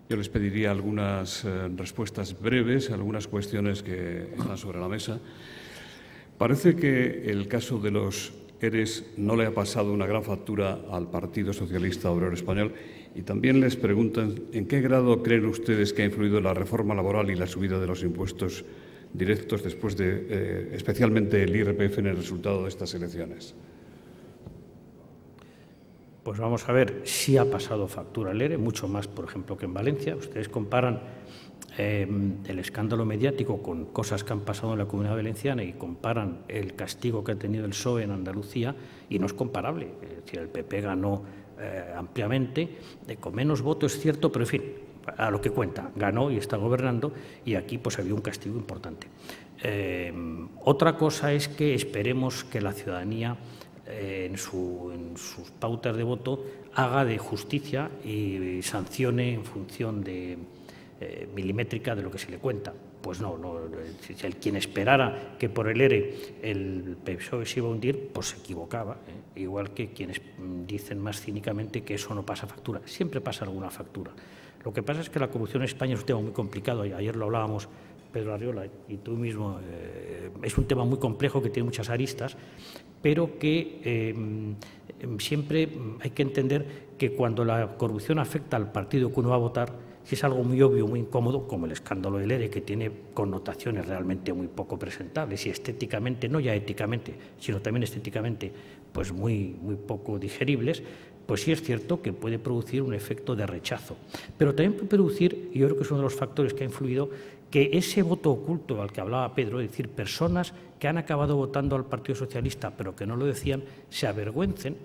yo les pediría algunas respuestas breves a algunas cuestiones que están sobre la mesa. Parece que el caso de los ERES no le ha pasado una gran factura al Partido Socialista Obrero Español y también les preguntan en qué grado creen ustedes que ha influido la reforma laboral y la subida de los impuestos directos después de, especialmente el IRPF, en el resultado de estas elecciones. Pues vamos a ver, si ha pasado factura al ERE, mucho más, por ejemplo, que en Valencia. Ustedes comparan el escándalo mediático con cosas que han pasado en la Comunidad Valenciana y comparan el castigo que ha tenido el PSOE en Andalucía y no es comparable. Es decir, el PP ganó ampliamente, con menos votos es cierto, pero en fin, a lo que cuenta, ganó y está gobernando y aquí pues había un castigo importante. Otra cosa es que esperemos que la ciudadanía en sus pautas de voto haga de justicia y sancione en función de milimétrica de lo que se le cuenta. Pues no, quien esperara que por el ERE el PSOE se iba a hundir, pues se equivocaba, igual que quienes dicen más cínicamente que eso no pasa factura. Siempre pasa alguna factura. Lo que pasa es que la corrupción en España es un tema muy complicado, ayer lo hablábamos Pedro Arriola y tú mismo, es un tema muy complejo que tiene muchas aristas, pero que siempre hay que entender que cuando la corrupción afecta al partido que uno va a votar, si es algo muy obvio, muy incómodo, como el escándalo del ERE, que tiene connotaciones realmente muy poco presentables y estéticamente, no ya éticamente, sino también estéticamente, pues muy poco digeribles, pues sí es cierto que puede producir un efecto de rechazo. Pero también puede producir, y yo creo que es uno de los factores que ha influido, que ese voto oculto al que hablaba Pedro, es decir, personas que han acabado votando al Partido Socialista pero que no lo decían, se avergüencen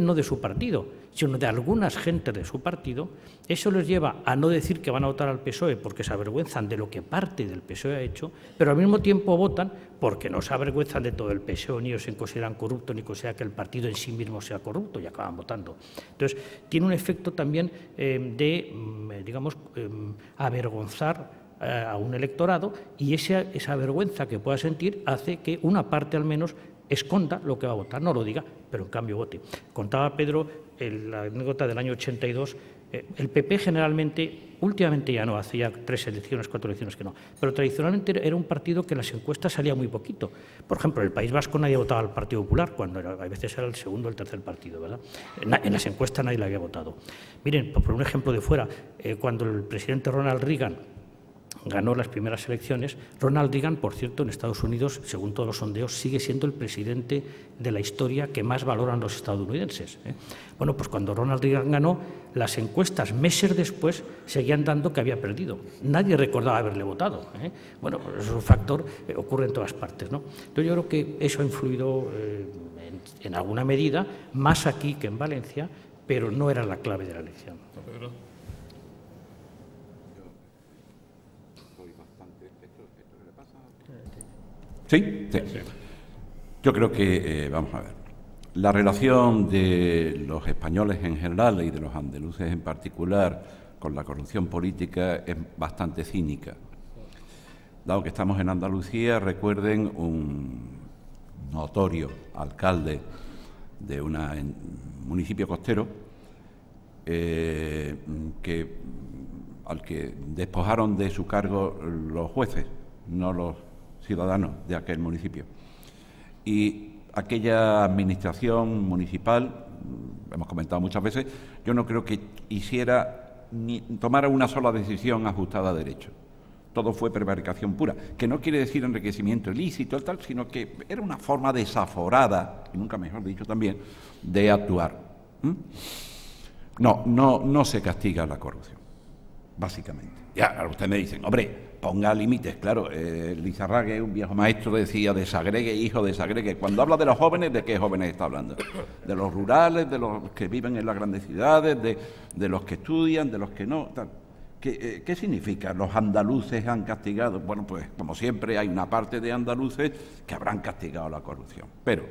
no de su partido, sino de algunas gentes de su partido. Eso les lleva a no decir que van a votar al PSOE porque se avergüenzan de lo que parte del PSOE ha hecho, pero al mismo tiempo votan porque no se avergüenzan de todo el PSOE, ni ellos se consideran corruptos, ni consideran que el partido en sí mismo sea corrupto y acaban votando. Entonces, tiene un efecto también de, digamos, avergonzar a un electorado y esa vergüenza que pueda sentir hace que una parte al menos esconda lo que va a votar, no lo diga, pero en cambio vote. Contaba Pedro la anécdota del año 82, el PP generalmente, últimamente ya no, hace ya 3 elecciones, 4 elecciones que no, pero tradicionalmente era un partido que en las encuestas salía muy poquito. Por ejemplo, en el País Vasco nadie votaba al Partido Popular, cuando a veces era el segundo o el tercer partido, ¿verdad? En las encuestas nadie le había votado. Miren, por un ejemplo de fuera, cuando el presidente Ronald Reagan ganó las primeras elecciones, Ronald Reagan, por cierto, en Estados Unidos, según todos los sondeos, sigue siendo el presidente de la historia que más valoran los estadounidenses. Bueno, pues cuando Ronald Reagan ganó, las encuestas meses después seguían dando que había perdido. Nadie recordaba haberle votado. Bueno, pues es un factor que ocurre en todas partes, ¿no? Entonces yo creo que eso ha influido en alguna medida, más aquí que en Valencia, pero no era la clave de la elección. ¿Sí? Sí. Yo creo que, vamos a ver, la relación de los españoles en general y de los andaluces en particular con la corrupción política es bastante cínica. Dado que estamos en Andalucía, recuerden un notorio alcalde de un municipio costero al que despojaron de su cargo los jueces, no los ciudadanos de aquel municipio. Y aquella administración municipal, hemos comentado muchas veces, yo no creo que hiciera ni tomara una sola decisión ajustada a derecho. Todo fue prevaricación pura, que no quiere decir enriquecimiento ilícito y tal, sino que era una forma desaforada, y nunca mejor dicho también, de actuar. No se castiga la corrupción, básicamente. Ya, ahora ustedes me dicen, hombre, ponga límites, claro. Lizarraga, un viejo maestro, decía, desagregue, hijo, desagregue. Cuando habla de los jóvenes, ¿de qué jóvenes está hablando? De los rurales, de los que viven en las grandes ciudades, de los que estudian, de los que no, tal. ¿Qué significa? ¿Los andaluces han castigado? Bueno, pues como siempre hay una parte de andaluces que habrán castigado la corrupción. Pero,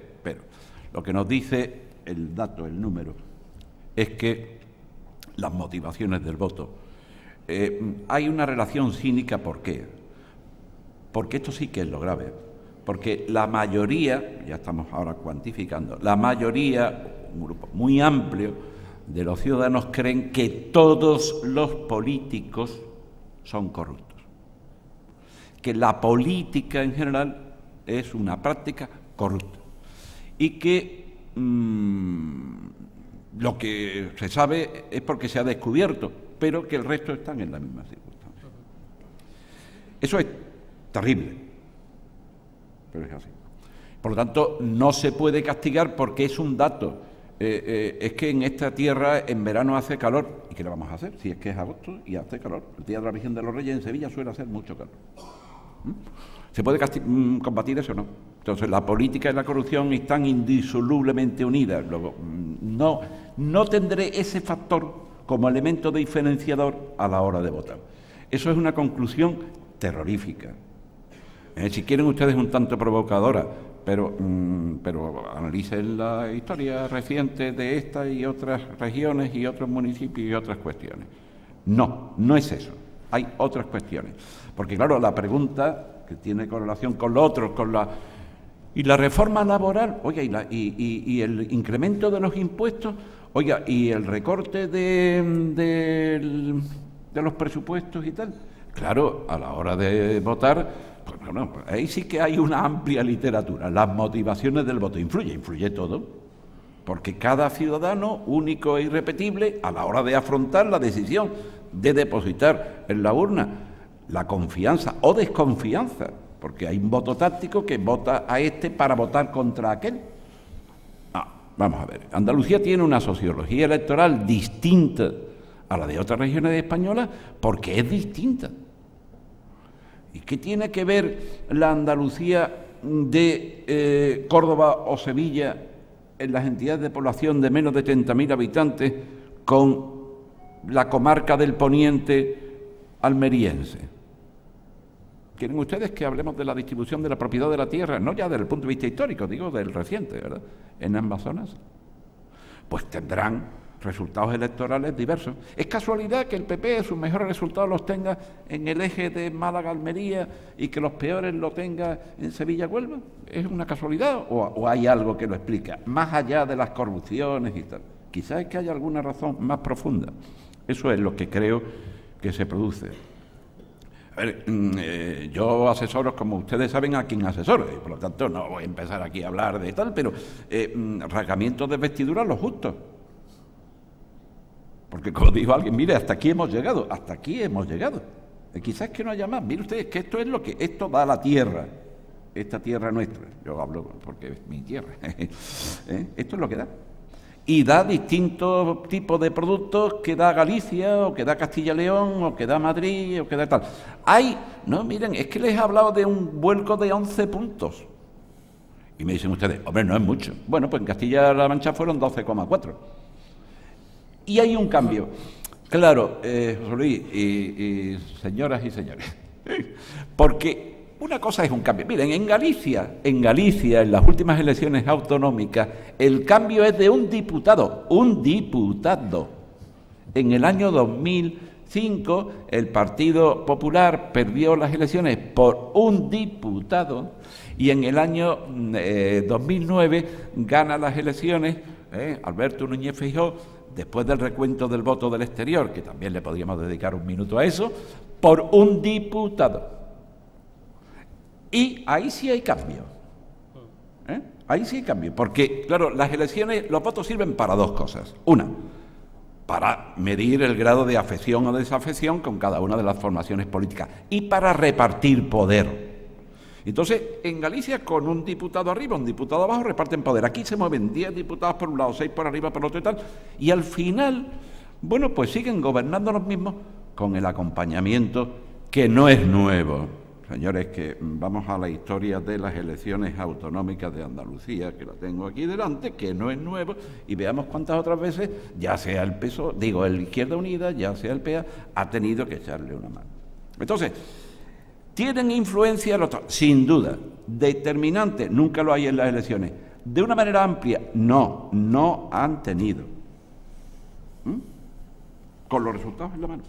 lo que nos dice el dato, el número, es que las motivaciones del voto, hay una relación cínica. ¿Por qué? Porque esto sí que es lo grave. Porque la mayoría, ya estamos ahora cuantificando, la mayoría, un grupo muy amplio de los ciudadanos creen que todos los políticos son corruptos, que la política en general es una práctica corrupta y que lo que se sabe es porque se ha descubierto, pero que el resto están en las mismas circunstancias. Eso es terrible, pero es así. Por lo tanto, no se puede castigar porque es un dato. Es que en esta tierra en verano hace calor. ¿Y qué le vamos a hacer? Si es que es agosto y hace calor. El día de la Virgen de los Reyes en Sevilla suele hacer mucho calor. ¿Se puede combatir eso o no? Entonces, la política y la corrupción están indisolublemente unidas. Luego, no tendré ese factor como elemento diferenciador a la hora de votar. Eso es una conclusión terrorífica. Si quieren ustedes un tanto provocadora, pero analicen la historia reciente de esta y otras regiones y otros municipios y otras cuestiones. No es eso. Hay otras cuestiones. Porque, claro, la pregunta que tiene correlación con lo otro, y la reforma laboral, oiga, y el incremento de los impuestos, oiga, y el recorte de los presupuestos y tal. Claro, a la hora de votar, pues bueno, ahí sí que hay una amplia literatura. Las motivaciones del voto influye todo, porque cada ciudadano, único e irrepetible, a la hora de afrontar la decisión de depositar en la urna la confianza o desconfianza, porque hay un voto táctico que vota a este para votar contra aquel. Vamos a ver, Andalucía tiene una sociología electoral distinta a la de otras regiones españolas porque es distinta. ¿Y qué tiene que ver la Andalucía de Córdoba o Sevilla en las entidades de población de menos de 30.000 habitantes con la comarca del Poniente almeriense? ¿Quieren ustedes que hablemos de la distribución de la propiedad de la tierra? No ya desde el punto de vista histórico, digo del reciente, ¿verdad? En ambas zonas. Pues tendrán resultados electorales diversos. ¿Es casualidad que el PP sus mejores resultados los tenga en el eje de Málaga-Almería y que los peores lo tenga en Sevilla-Huelva? ¿Es una casualidad o hay algo que lo explica? Más allá de las corrupciones y tal. Quizás es que haya alguna razón más profunda. Eso es lo que creo que se produce. A ver, yo asesoro, como ustedes saben, a quien asesoro, y por lo tanto no voy a empezar aquí a hablar de tal, pero rasgamientos de vestidura los justos. Porque, como dijo alguien, mire, hasta aquí hemos llegado. Quizás que no haya más. Mire ustedes que esto da a la tierra, esta tierra nuestra. Yo hablo porque es mi tierra. Esto es lo que da. Y da distintos tipos de productos que da Galicia, o que da Castilla y León, o que da Madrid, o que da tal. Miren, es que les he hablado de un vuelco de 11 puntos. Y me dicen ustedes, hombre, no es mucho. Bueno, pues en Castilla-La Mancha fueron 12,4. Y hay un cambio. Claro, José Luis y señoras y señores, porque una cosa es un cambio. Miren, en Galicia, en las últimas elecciones autonómicas, el cambio es de un diputado, en el año 2000 2005 el Partido Popular perdió las elecciones por un diputado y en el año 2009 gana las elecciones Alberto Núñez Feijóo, después del recuento del voto del exterior, que también le podríamos dedicar un minuto a eso, por un diputado. Y ahí sí hay cambio. Ahí sí hay cambio, porque, claro, las elecciones, los votos sirven para dos cosas. Una, para medir el grado de afección o desafección con cada una de las formaciones políticas y para repartir poder. Entonces, en Galicia, con un diputado arriba, un diputado abajo, reparten poder. Aquí se mueven 10 diputados por un lado, 6 por arriba, por otro y tal, y al final, bueno, pues siguen gobernando los mismos con el acompañamiento que no es nuevo. Señores, que vamos a la historia de las elecciones autonómicas de Andalucía, que la tengo aquí delante, que no es nuevo, y veamos cuántas otras veces, ya sea el PSOE, digo, el Izquierda Unida, ya sea el PEA, ha tenido que echarle una mano. Entonces, ¿tienen influencia los otros? Sin duda. Determinante, nunca lo hay en las elecciones. De una manera amplia, no han tenido. Con los resultados en la mano.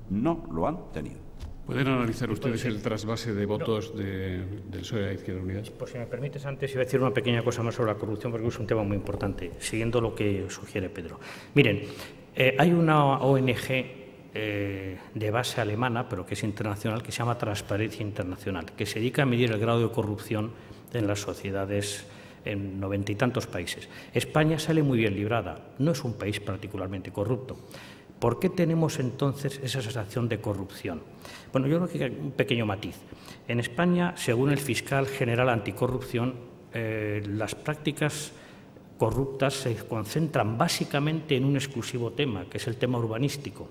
No lo han tenido. ¿Pueden analizar ustedes el trasvase de votos del PSOE a Izquierda Unida? Pues si me permites, antes iba a decir una pequeña cosa más sobre la corrupción, porque es un tema muy importante, siguiendo lo que sugiere Pedro. Miren, hay una ONG de base alemana, pero que es internacional, que se llama Transparencia Internacional, que se dedica a medir el grado de corrupción en las sociedades en 90 y tantos países. España sale muy bien librada, no es un país particularmente corrupto. ¿Por qué tenemos entonces esa sensación de corrupción? Bueno, yo creo que hay un pequeño matiz. En España, según el fiscal general anticorrupción, las prácticas corruptas se concentran básicamente en un exclusivo tema, que es el tema urbanístico.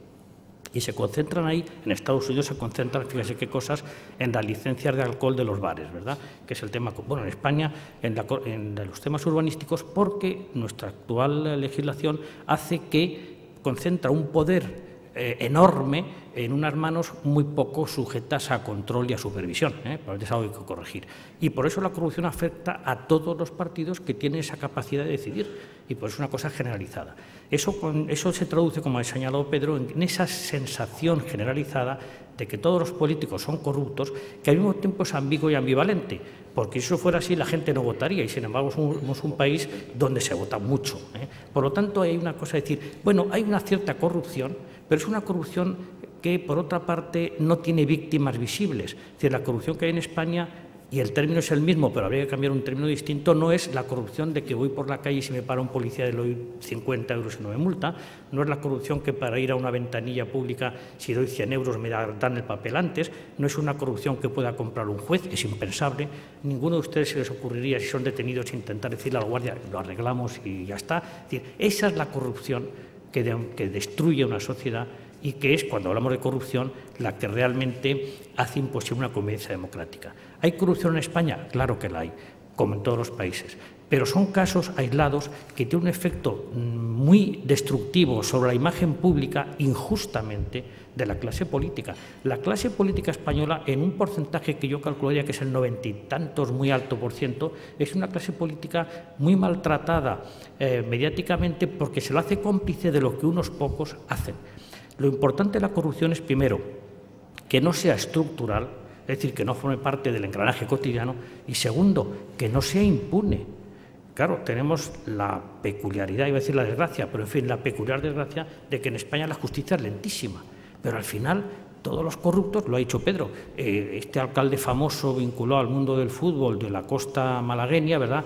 Y se concentran ahí, en Estados Unidos se concentran, fíjese qué cosas, en las licencias de alcohol de los bares, ¿verdad? Que es el tema, bueno, en España, en los temas urbanísticos, porque nuestra actual legislación hace que concentra un poder enorme en unas manos muy poco sujetas a control y a supervisión, pero es algo que hay que corregir. Y por eso la corrupción afecta a todos los partidos que tienen esa capacidad de decidir, y por eso es una cosa generalizada. Eso se traduce, como ha señalado Pedro, en esa sensación generalizada de que todos los políticos son corruptos, que al mismo tiempo es ambiguo y ambivalente, porque si eso fuera así la gente no votaría, y sin embargo somos un país donde se vota mucho. Por lo tanto, hay una cosa de decir, bueno, hay una cierta corrupción, pero es una corrupción que, por otra parte, no tiene víctimas visibles. Es decir, la corrupción que hay en España, y el término es el mismo, pero habría que cambiar un término distinto, no es la corrupción de que voy por la calle y si me para un policía le doy 50 euros y no me multa, no es la corrupción que para ir a una ventanilla pública si doy 100 euros me dan el papel antes, no es una corrupción que pueda comprar un juez, es impensable. Ninguno de ustedes se les ocurriría, si son detenidos, intentar decirle al guardia, lo arreglamos y ya está. Es decir, esa es la corrupción que destruye una sociedad y que es, cuando hablamos de corrupción, la que realmente hace imposible una convivencia democrática. ¿Hay corrupción en España? Claro que la hay, como en todos los países, pero son casos aislados que tienen un efecto muy destructivo sobre la imagen pública, injustamente, de la clase política. La clase política española, en un porcentaje que yo calcularía que es el 90 y tantos, muy alto por ciento, es una clase política muy maltratada mediáticamente porque se lo hace cómplice de lo que unos pocos hacen. Lo importante de la corrupción es, primero, que no sea estructural, es decir, que no forme parte del engranaje cotidiano, y segundo, que no sea impune. Claro, tenemos la peculiaridad, iba a decir la desgracia, pero en fin, la peculiar desgracia de que en España la justicia es lentísima, pero al final todos los corruptos, lo ha dicho Pedro, este alcalde famoso vinculado al mundo del fútbol de la costa malagueña, ¿verdad?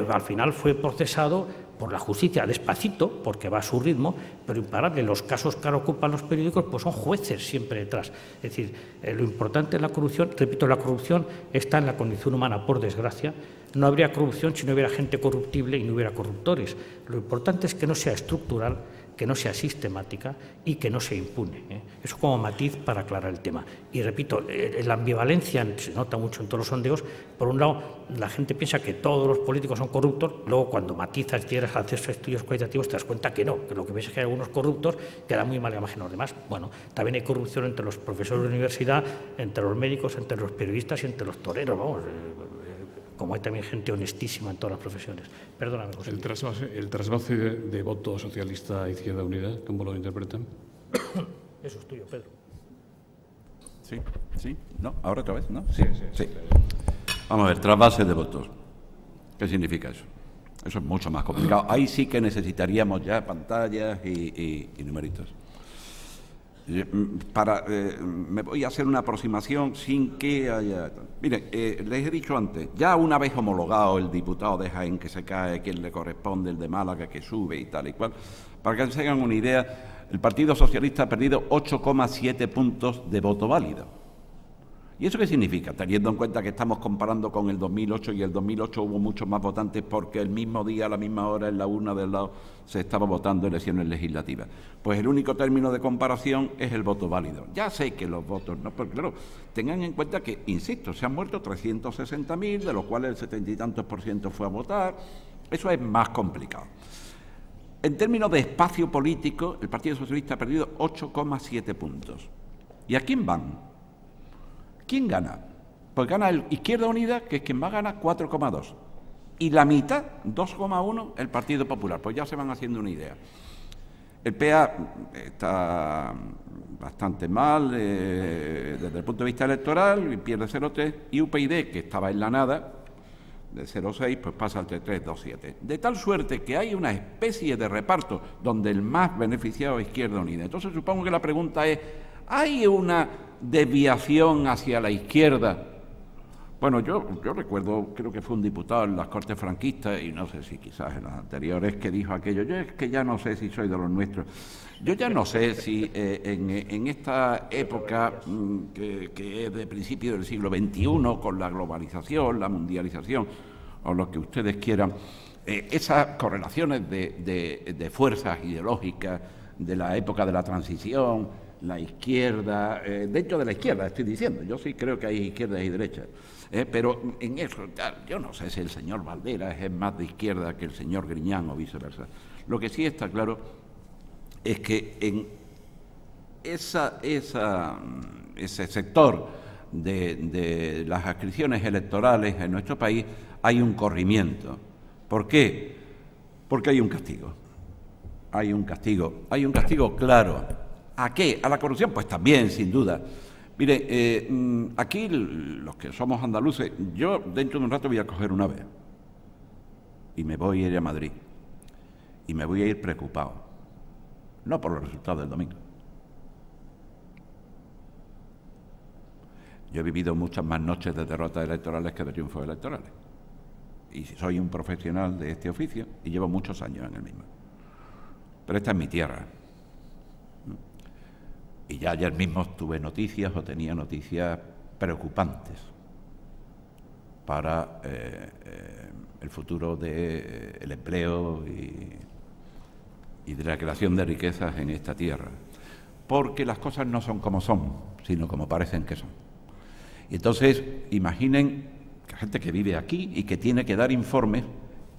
Al final fue procesado por la justicia, despacito, porque va a su ritmo, pero imparable. Los casos que ahora ocupan los periódicos pues son jueces siempre detrás. Es decir, lo importante es la corrupción. Repito, la corrupción está en la condición humana, por desgracia. No habría corrupción si no hubiera gente corruptible y no hubiera corruptores. Lo importante es que no sea estructural, que no sea sistemática y que no se impune. Eso como matiz para aclarar el tema. Y repito, la ambivalencia se nota mucho en todos los sondeos. Por un lado, la gente piensa que todos los políticos son corruptos, luego cuando matizas y quieres hacer estudios cualitativos te das cuenta que no, que lo que ves es que hay algunos corruptos que dan muy mala imagen a los demás. Bueno, también hay corrupción entre los profesores de universidad, entre los médicos, entre los periodistas y entre los toreros, vamos, como hay también gente honestísima en todas las profesiones. Perdóname, José. ¿El trasvase de voto socialista a Izquierda Unida, cómo lo interpretan? Eso es tuyo, Pedro. Sí, sí, no, ahora otra vez, ¿no? Sí. Vamos a ver, trasvase de votos. ¿Qué significa eso? Eso es mucho más complicado. Ahí sí que necesitaríamos ya pantallas y numeritos. Me voy a hacer una aproximación sin que haya... Miren, les he dicho antes, ya una vez homologado el diputado de Jaén que se cae, quien le corresponde, el de Málaga que sube y tal y cual, para que se hagan una idea, el Partido Socialista ha perdido 8,7 puntos de voto válido. ¿Y eso qué significa? Teniendo en cuenta que estamos comparando con el 2008 y el 2008 hubo muchos más votantes porque el mismo día, a la misma hora, en la urna del lado se estaba votando elecciones legislativas. Pues el único término de comparación es el voto válido. Ya sé que los votos no, pero claro, tengan en cuenta que, insisto, se han muerto 360.000, de los cuales el 70 y tantos % fue a votar. Eso es más complicado. En términos de espacio político, el Partido Socialista ha perdido 8,7 puntos. ¿Y a quién van? ¿Quién gana? Pues gana el Izquierda Unida, que es quien va a ganar 4,2. Y la mitad, 2,1, el Partido Popular. Pues ya se van haciendo una idea. El PA está bastante mal desde el punto de vista electoral, y pierde 0,3. Y UPyD, que estaba en la nada, de 0,6, pues pasa al 3,27. De tal suerte que hay una especie de reparto donde el más beneficiado es Izquierda Unida. Entonces supongo que la pregunta es, ¿hay una desviación hacia la izquierda? Bueno, yo recuerdo, creo que fue un diputado en las Cortes franquistas, y no sé si quizás en las anteriores, que dijo aquello, yo es que ya no sé si soy de los nuestros. Yo ya no sé si en esta época que es de principio del siglo XXI, con la globalización, la mundialización, o lo que ustedes quieran, esas correlaciones de fuerzas ideológicas de la época de la transición, la izquierda, dentro de la izquierda estoy diciendo, yo sí creo que hay izquierdas y derechas, pero en eso, yo no sé si el señor Valderas es más de izquierda que el señor Griñán o viceversa. Lo que sí está claro es que en ese sector de las adscripciones electorales en nuestro país hay un corrimiento. ¿Por qué? Porque hay un castigo. Hay un castigo claro. ¿A qué? ¿A la corrupción? Pues también, sin duda. Mire, aquí los que somos andaluces, yo dentro de un rato voy a coger un ave y me voy a ir a Madrid y me voy a ir preocupado, no por los resultados del domingo. Yo he vivido muchas más noches de derrotas electorales que de triunfos electorales y soy un profesional de este oficio y llevo muchos años en el mismo. Pero esta es mi tierra. Y ya ayer mismo tuve noticias o tenía noticias preocupantes para el futuro del empleo y de la creación de riquezas en esta tierra. Porque las cosas no son como son, sino como parecen que son. Y entonces, imaginen que hay gente que vive aquí y que tiene que dar informes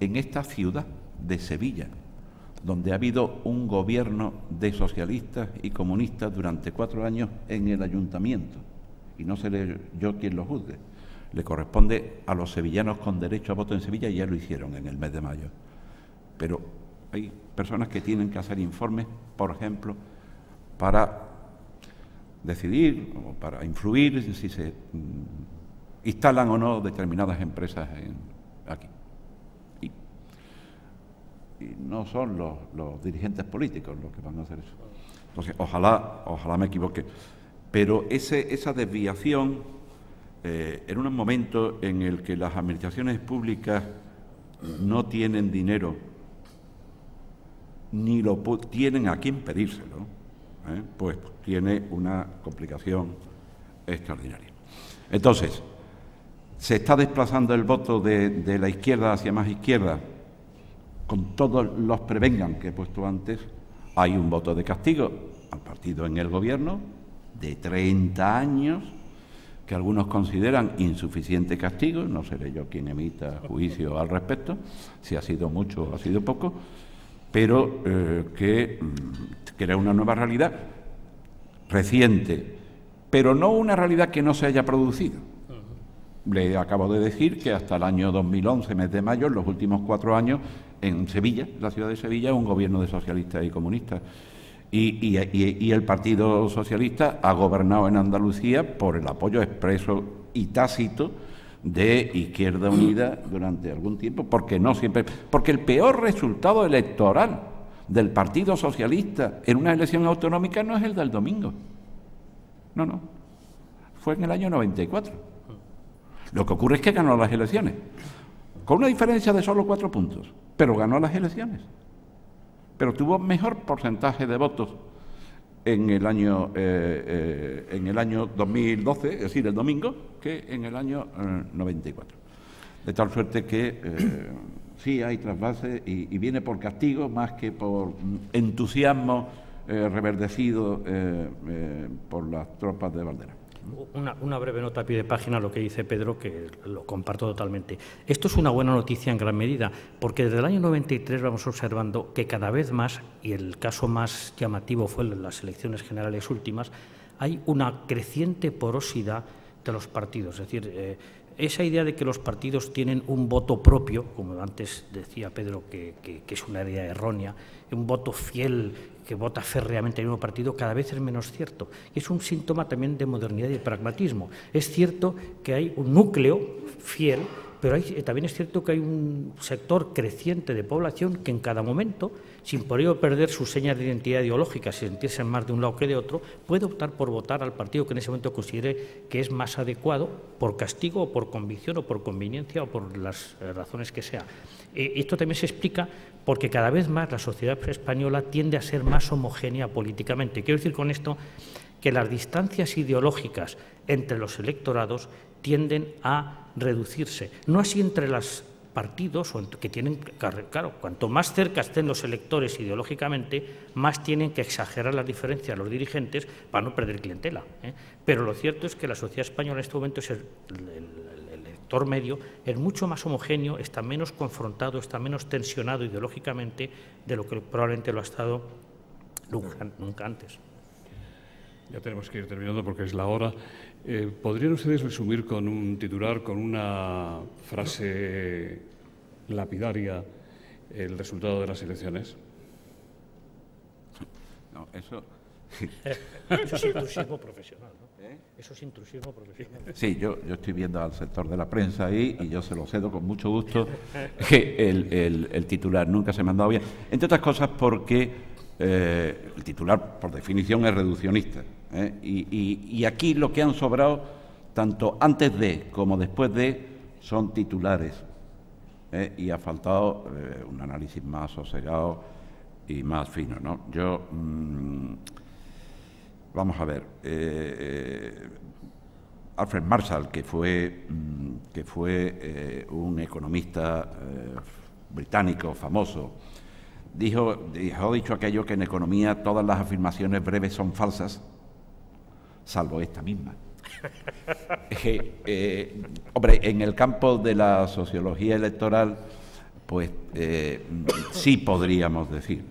en esta ciudad de Sevilla, donde ha habido un gobierno de socialistas y comunistas durante 4 años en el ayuntamiento. Y no seré yo quien lo juzgue. Le corresponde a los sevillanos con derecho a voto en Sevilla y ya lo hicieron en el mes de mayo. Pero hay personas que tienen que hacer informes, por ejemplo, para decidir o para influir si se instalan o no determinadas empresas aquí. Y no son los dirigentes políticos los que van a hacer eso. Entonces, ojalá me equivoque. Pero esa desviación, en un momento en el que las administraciones públicas no tienen dinero, ni lo tienen a quién pedírselo, pues tiene una complicación extraordinaria. Entonces, se está desplazando el voto de la izquierda hacia más izquierda, con todos los prevengan que he puesto antes. Hay un voto de castigo al partido en el gobierno de 30 años, que algunos consideran insuficiente castigo, no seré yo quien emita juicio al respecto, si ha sido mucho o ha sido poco, pero que crea una nueva realidad reciente, pero no una realidad que no se haya producido. Le acabo de decir que hasta el año 2011, mes de mayo, en los últimos 4 años, en Sevilla, la ciudad de Sevilla, un gobierno de socialistas y comunistas. Y el Partido Socialista ha gobernado en Andalucía por el apoyo expreso y tácito de Izquierda Unida durante algún tiempo, porque el peor resultado electoral del Partido Socialista en una elección autonómica no es el del domingo. No. Fue en el año 94. Lo que ocurre es que ganó las elecciones, con una diferencia de solo 4 puntos, pero ganó las elecciones. Pero tuvo mejor porcentaje de votos en el año 2012, es decir, el domingo, que en el año 94. De tal suerte que sí hay trasvase y viene por castigo más que por entusiasmo reverdecido por las tropas de Valderas. Una breve nota a pie de página, lo que dice Pedro, que lo comparto totalmente. Esto es una buena noticia en gran medida, porque desde el año 93 vamos observando que cada vez más, y el caso más llamativo fue en las elecciones generales últimas, hay una creciente porosidad de los partidos. Es decir, esa idea de que los partidos tienen un voto propio, como antes decía Pedro, que es una idea errónea, un voto fiel que vota férreamente en el mismo partido, cada vez es menos cierto. Y es un síntoma también de modernidad y de pragmatismo. Es cierto que hay un núcleo fiel, pero también es cierto que hay un sector creciente de población que en cada momento, sin por ello perder sus señas de identidad ideológica, si sentirse más de un lado que de otro, puede optar por votar al partido que en ese momento considere que es más adecuado, por castigo o por convicción o por conveniencia o por las razones que sea. Esto también se explica porque cada vez más la sociedad española tiende a ser más homogénea políticamente. Quiero decir con esto que las distancias ideológicas entre los electorados tienden a reducirse. No así entre los partidos, que tienen, claro, cuanto más cerca estén los electores ideológicamente, más tienen que exagerar las diferencias los dirigentes para no perder clientela. Pero lo cierto es que la sociedad española en este momento es el elector medio, es mucho más homogéneo, está menos confrontado, está menos tensionado ideológicamente de lo que probablemente lo ha estado nunca antes. Ya tenemos que ir terminando porque es la hora. ¿Podrían ustedes resumir con un titular, con una frase lapidaria, el resultado de las elecciones? No, eso... Eso es intrusismo profesional, ¿no? Eso es intrusismo profesional. Sí, yo estoy viendo al sector de la prensa ahí y yo se lo cedo con mucho gusto que el titular nunca se me ha andado bien. Entre otras cosas porque el titular, por definición, es reduccionista. Y aquí lo que han sobrado, tanto antes de como después de, son titulares. Y ha faltado un análisis más sosegado y más fino, ¿no? Vamos a ver, Alfred Marshall, que fue un economista británico famoso, ha dicho aquello que en economía todas las afirmaciones breves son falsas, salvo esta misma. Hombre, en el campo de la sociología electoral, pues sí podríamos decir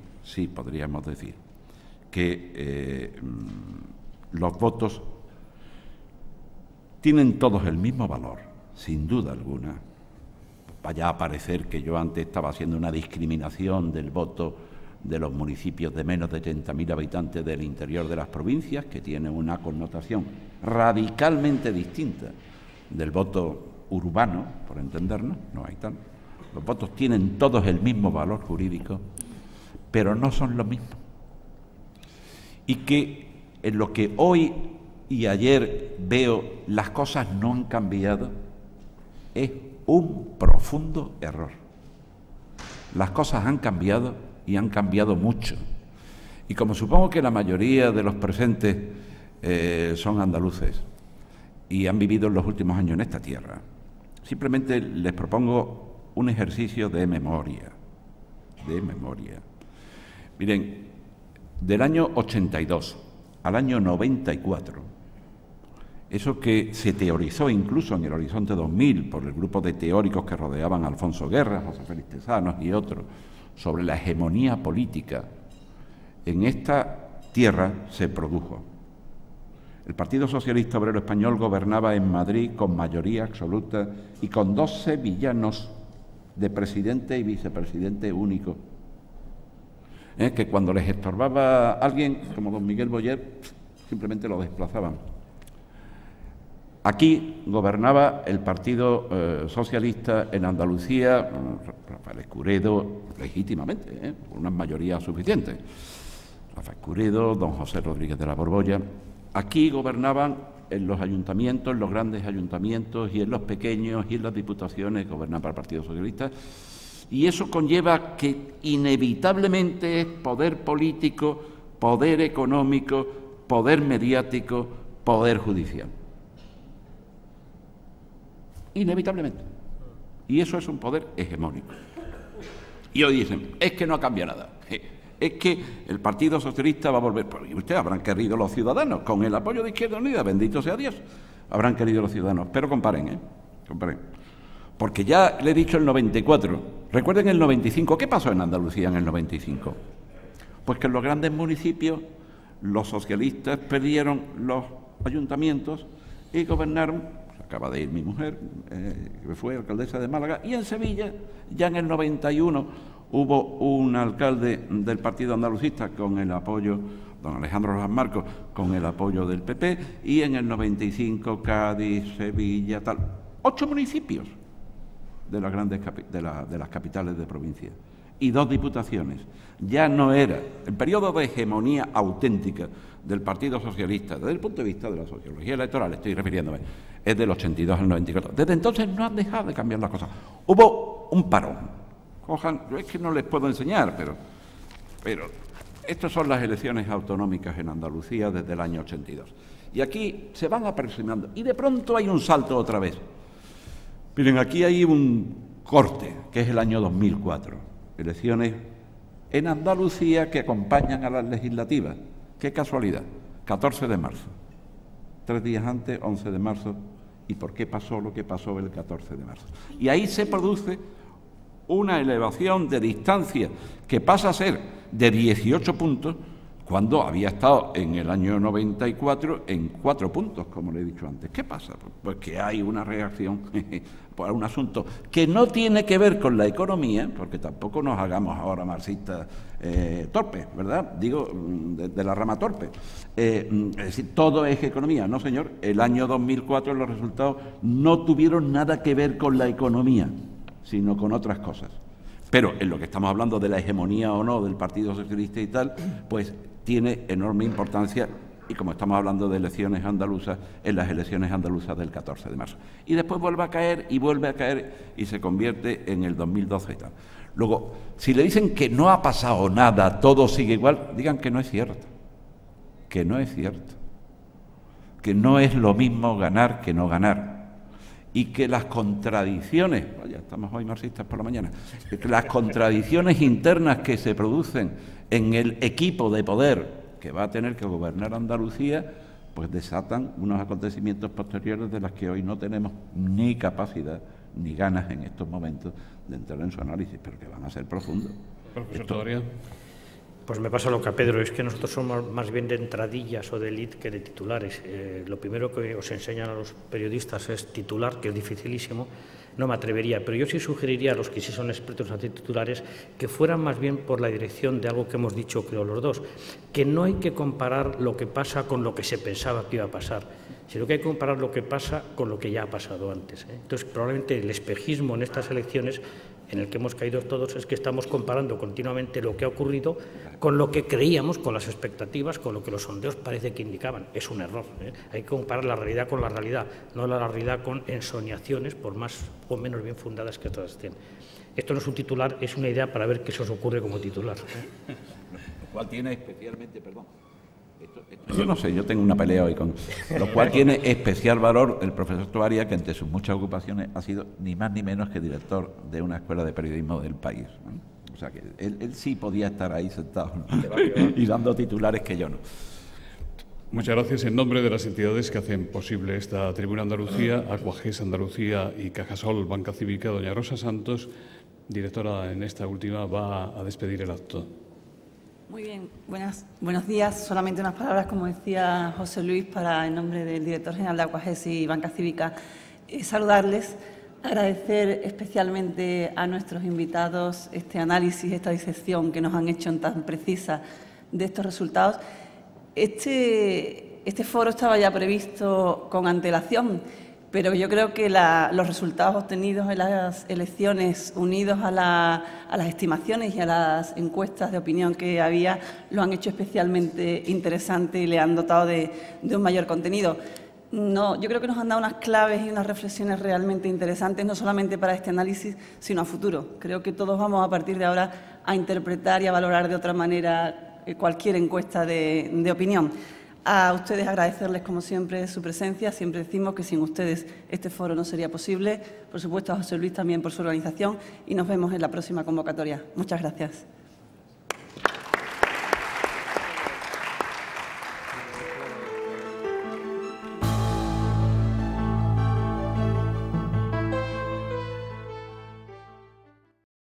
que los votos tienen todos el mismo valor, sin duda alguna. Vaya a parecer que yo antes estaba haciendo una discriminación del voto de los municipios de menos de 30.000 habitantes del interior de las provincias, que tiene una connotación radicalmente distinta del voto urbano, por entendernos, no hay tal. Los votos tienen todos el mismo valor jurídico, pero no son lo mismo. Y que en lo que hoy y ayer veo las cosas no han cambiado, es un profundo error. Las cosas han cambiado y han cambiado mucho. Y como supongo que la mayoría de los presentes son andaluces y han vivido en los últimos años en esta tierra, simplemente les propongo un ejercicio de memoria. Miren, del año 82 al año 94, eso que se teorizó incluso en el Horizonte 2000 por el grupo de teóricos que rodeaban a Alfonso Guerra, José Félix Tezanos y otros, sobre la hegemonía política, en esta tierra se produjo. El Partido Socialista Obrero Español gobernaba en Madrid con mayoría absoluta y con 2 sevillanos de presidente y vicepresidente único. que cuando les estorbaba alguien, como don Miguel Boyer, simplemente lo desplazaban. Aquí gobernaba el Partido Socialista en Andalucía, Rafael Escuredo, legítimamente, con una mayoría suficiente. Rafael Escuredo, don José Rodríguez de la Borbolla. Aquí gobernaban en los ayuntamientos, en los grandes ayuntamientos y en los pequeños y en las diputaciones gobernaba el Partido Socialista. Y eso conlleva que inevitablemente es poder político, poder económico, poder mediático, poder judicial. Inevitablemente. Y eso es un poder hegemónico. Y hoy dicen, es que no cambia nada. Es que el Partido Socialista va a volver. Y ustedes habrán querido los ciudadanos, con el apoyo de Izquierda Unida, bendito sea Dios, habrán querido los ciudadanos. Pero comparen, comparen. Porque ya le he dicho el 94. Recuerden el 95. ¿Qué pasó en Andalucía en el 95? Pues que en los grandes municipios los socialistas perdieron los ayuntamientos y gobernaron. Acaba de ir mi mujer, que fue alcaldesa de Málaga, y en Sevilla, ya en el 91, hubo un alcalde del Partido Andalucista con el apoyo, don Alejandro Rojas Marcos, con el apoyo del PP, y en el 95 Cádiz, Sevilla, tal. 8 municipios de las grandes de las capitales de provincia y 2 diputaciones. Ya no era el periodo de hegemonía auténtica del Partido Socialista, desde el punto de vista de la sociología electoral, estoy refiriéndome, es del 82 al 94. Desde entonces no han dejado de cambiar las cosas. Hubo un parón. Cojan, yo es que no les puedo enseñar, pero estas son las elecciones autonómicas en Andalucía desde el año 82. Y aquí se van aproximando y de pronto hay un salto otra vez. Miren, aquí hay un corte, que es el año 2004. Elecciones en Andalucía que acompañan a las legislativas. Qué casualidad, 14 de marzo. 3 días antes, 11 de marzo. ¿Y por qué pasó lo que pasó el 14 de marzo? Y ahí se produce una elevación de distancia que pasa a ser de 18 puntos cuando había estado en el año 94 en 4 puntos, como le he dicho antes. ¿Qué pasa? Pues que hay una reacción por un asunto que no tiene que ver con la economía, porque tampoco nos hagamos ahora marxistas torpes, ¿verdad? Digo, de la rama torpe. Es decir, todo es economía. No, señor, el año 2004 los resultados no tuvieron nada que ver con la economía, sino con otras cosas. Pero en lo que estamos hablando de la hegemonía o no del Partido Socialista y tal, pues tiene enorme importancia, y como estamos hablando de elecciones andaluzas, en las elecciones andaluzas del 14 de marzo. Y después vuelve a caer y vuelve a caer y se convierte en el 2012 y tal. Luego, si le dicen que no ha pasado nada, todo sigue igual, digan que no es cierto. Que no es cierto. Que no es lo mismo ganar que no ganar. Y que las contradicciones, vaya, estamos hoy marxistas por la mañana, que las contradicciones internas que se producen en el equipo de poder que va a tener que gobernar Andalucía, pues desatan unos acontecimientos posteriores de los que hoy no tenemos ni capacidad ni ganas en estos momentos de entrar en su análisis, pero que van a ser profundos. Profesor Todavía. Pues me pasa lo que a Pedro, es que nosotros somos más bien de entradillas o de elite que de titulares. Lo primero que os enseñan a los periodistas es titular, que es dificilísimo. No me atrevería, pero yo sí sugeriría a los que sí son expertos en titulares que fueran más bien por la dirección de algo que hemos dicho, creo, los dos, que no hay que comparar lo que pasa con lo que se pensaba que iba a pasar, sino que hay que comparar lo que pasa con lo que ya ha pasado antes. Entonces, probablemente el espejismo en estas elecciones en el que hemos caído todos es que estamos comparando continuamente lo que ha ocurrido con lo que creíamos, con las expectativas, con lo que los sondeos parece que indicaban. Es un error. Hay que comparar la realidad con la realidad, no la realidad con ensoñaciones, por más o menos bien fundadas que todas estén. Esto no es un titular, es una idea para ver qué se os ocurre como titular. Lo cual tiene especialmente, perdón, yo no sé, yo tengo una pelea hoy con... Lo cual tiene especial valor el profesor Toaria, que entre sus muchas ocupaciones ha sido ni más ni menos que director de una escuela de periodismo del país, ¿no? O sea que él sí podía estar ahí sentado, ¿no? Y dando titulares que yo no. Muchas gracias. En nombre de las entidades que hacen posible esta Tribuna Andalucía, Aquages Andalucía y Cajasol Banca Cívica, doña Rosa Santos, directora en esta última, va a despedir el acto. Muy bien, buenos días. Solamente unas palabras, como decía José Luis, para en nombre del director general de Aquages y Banca Cívica, saludarles, Agradecer especialmente a nuestros invitados este análisis, esta disección que nos han hecho tan precisa de estos resultados. Este foro estaba ya previsto con antelación, pero yo creo que los resultados obtenidos en las elecciones, unidos a las estimaciones y a las encuestas de opinión que había, lo han hecho especialmente interesante y le han dotado de un mayor contenido. No, yo creo que nos han dado unas claves y unas reflexiones realmente interesantes, no solamente para este análisis, sino a futuro. Creo que todos vamos a partir de ahora a interpretar y a valorar de otra manera cualquier encuesta de opinión. A ustedes agradecerles, como siempre, su presencia. Siempre decimos que sin ustedes este foro no sería posible. Por supuesto, a José Luis también por su organización y nos vemos en la próxima convocatoria. Muchas gracias.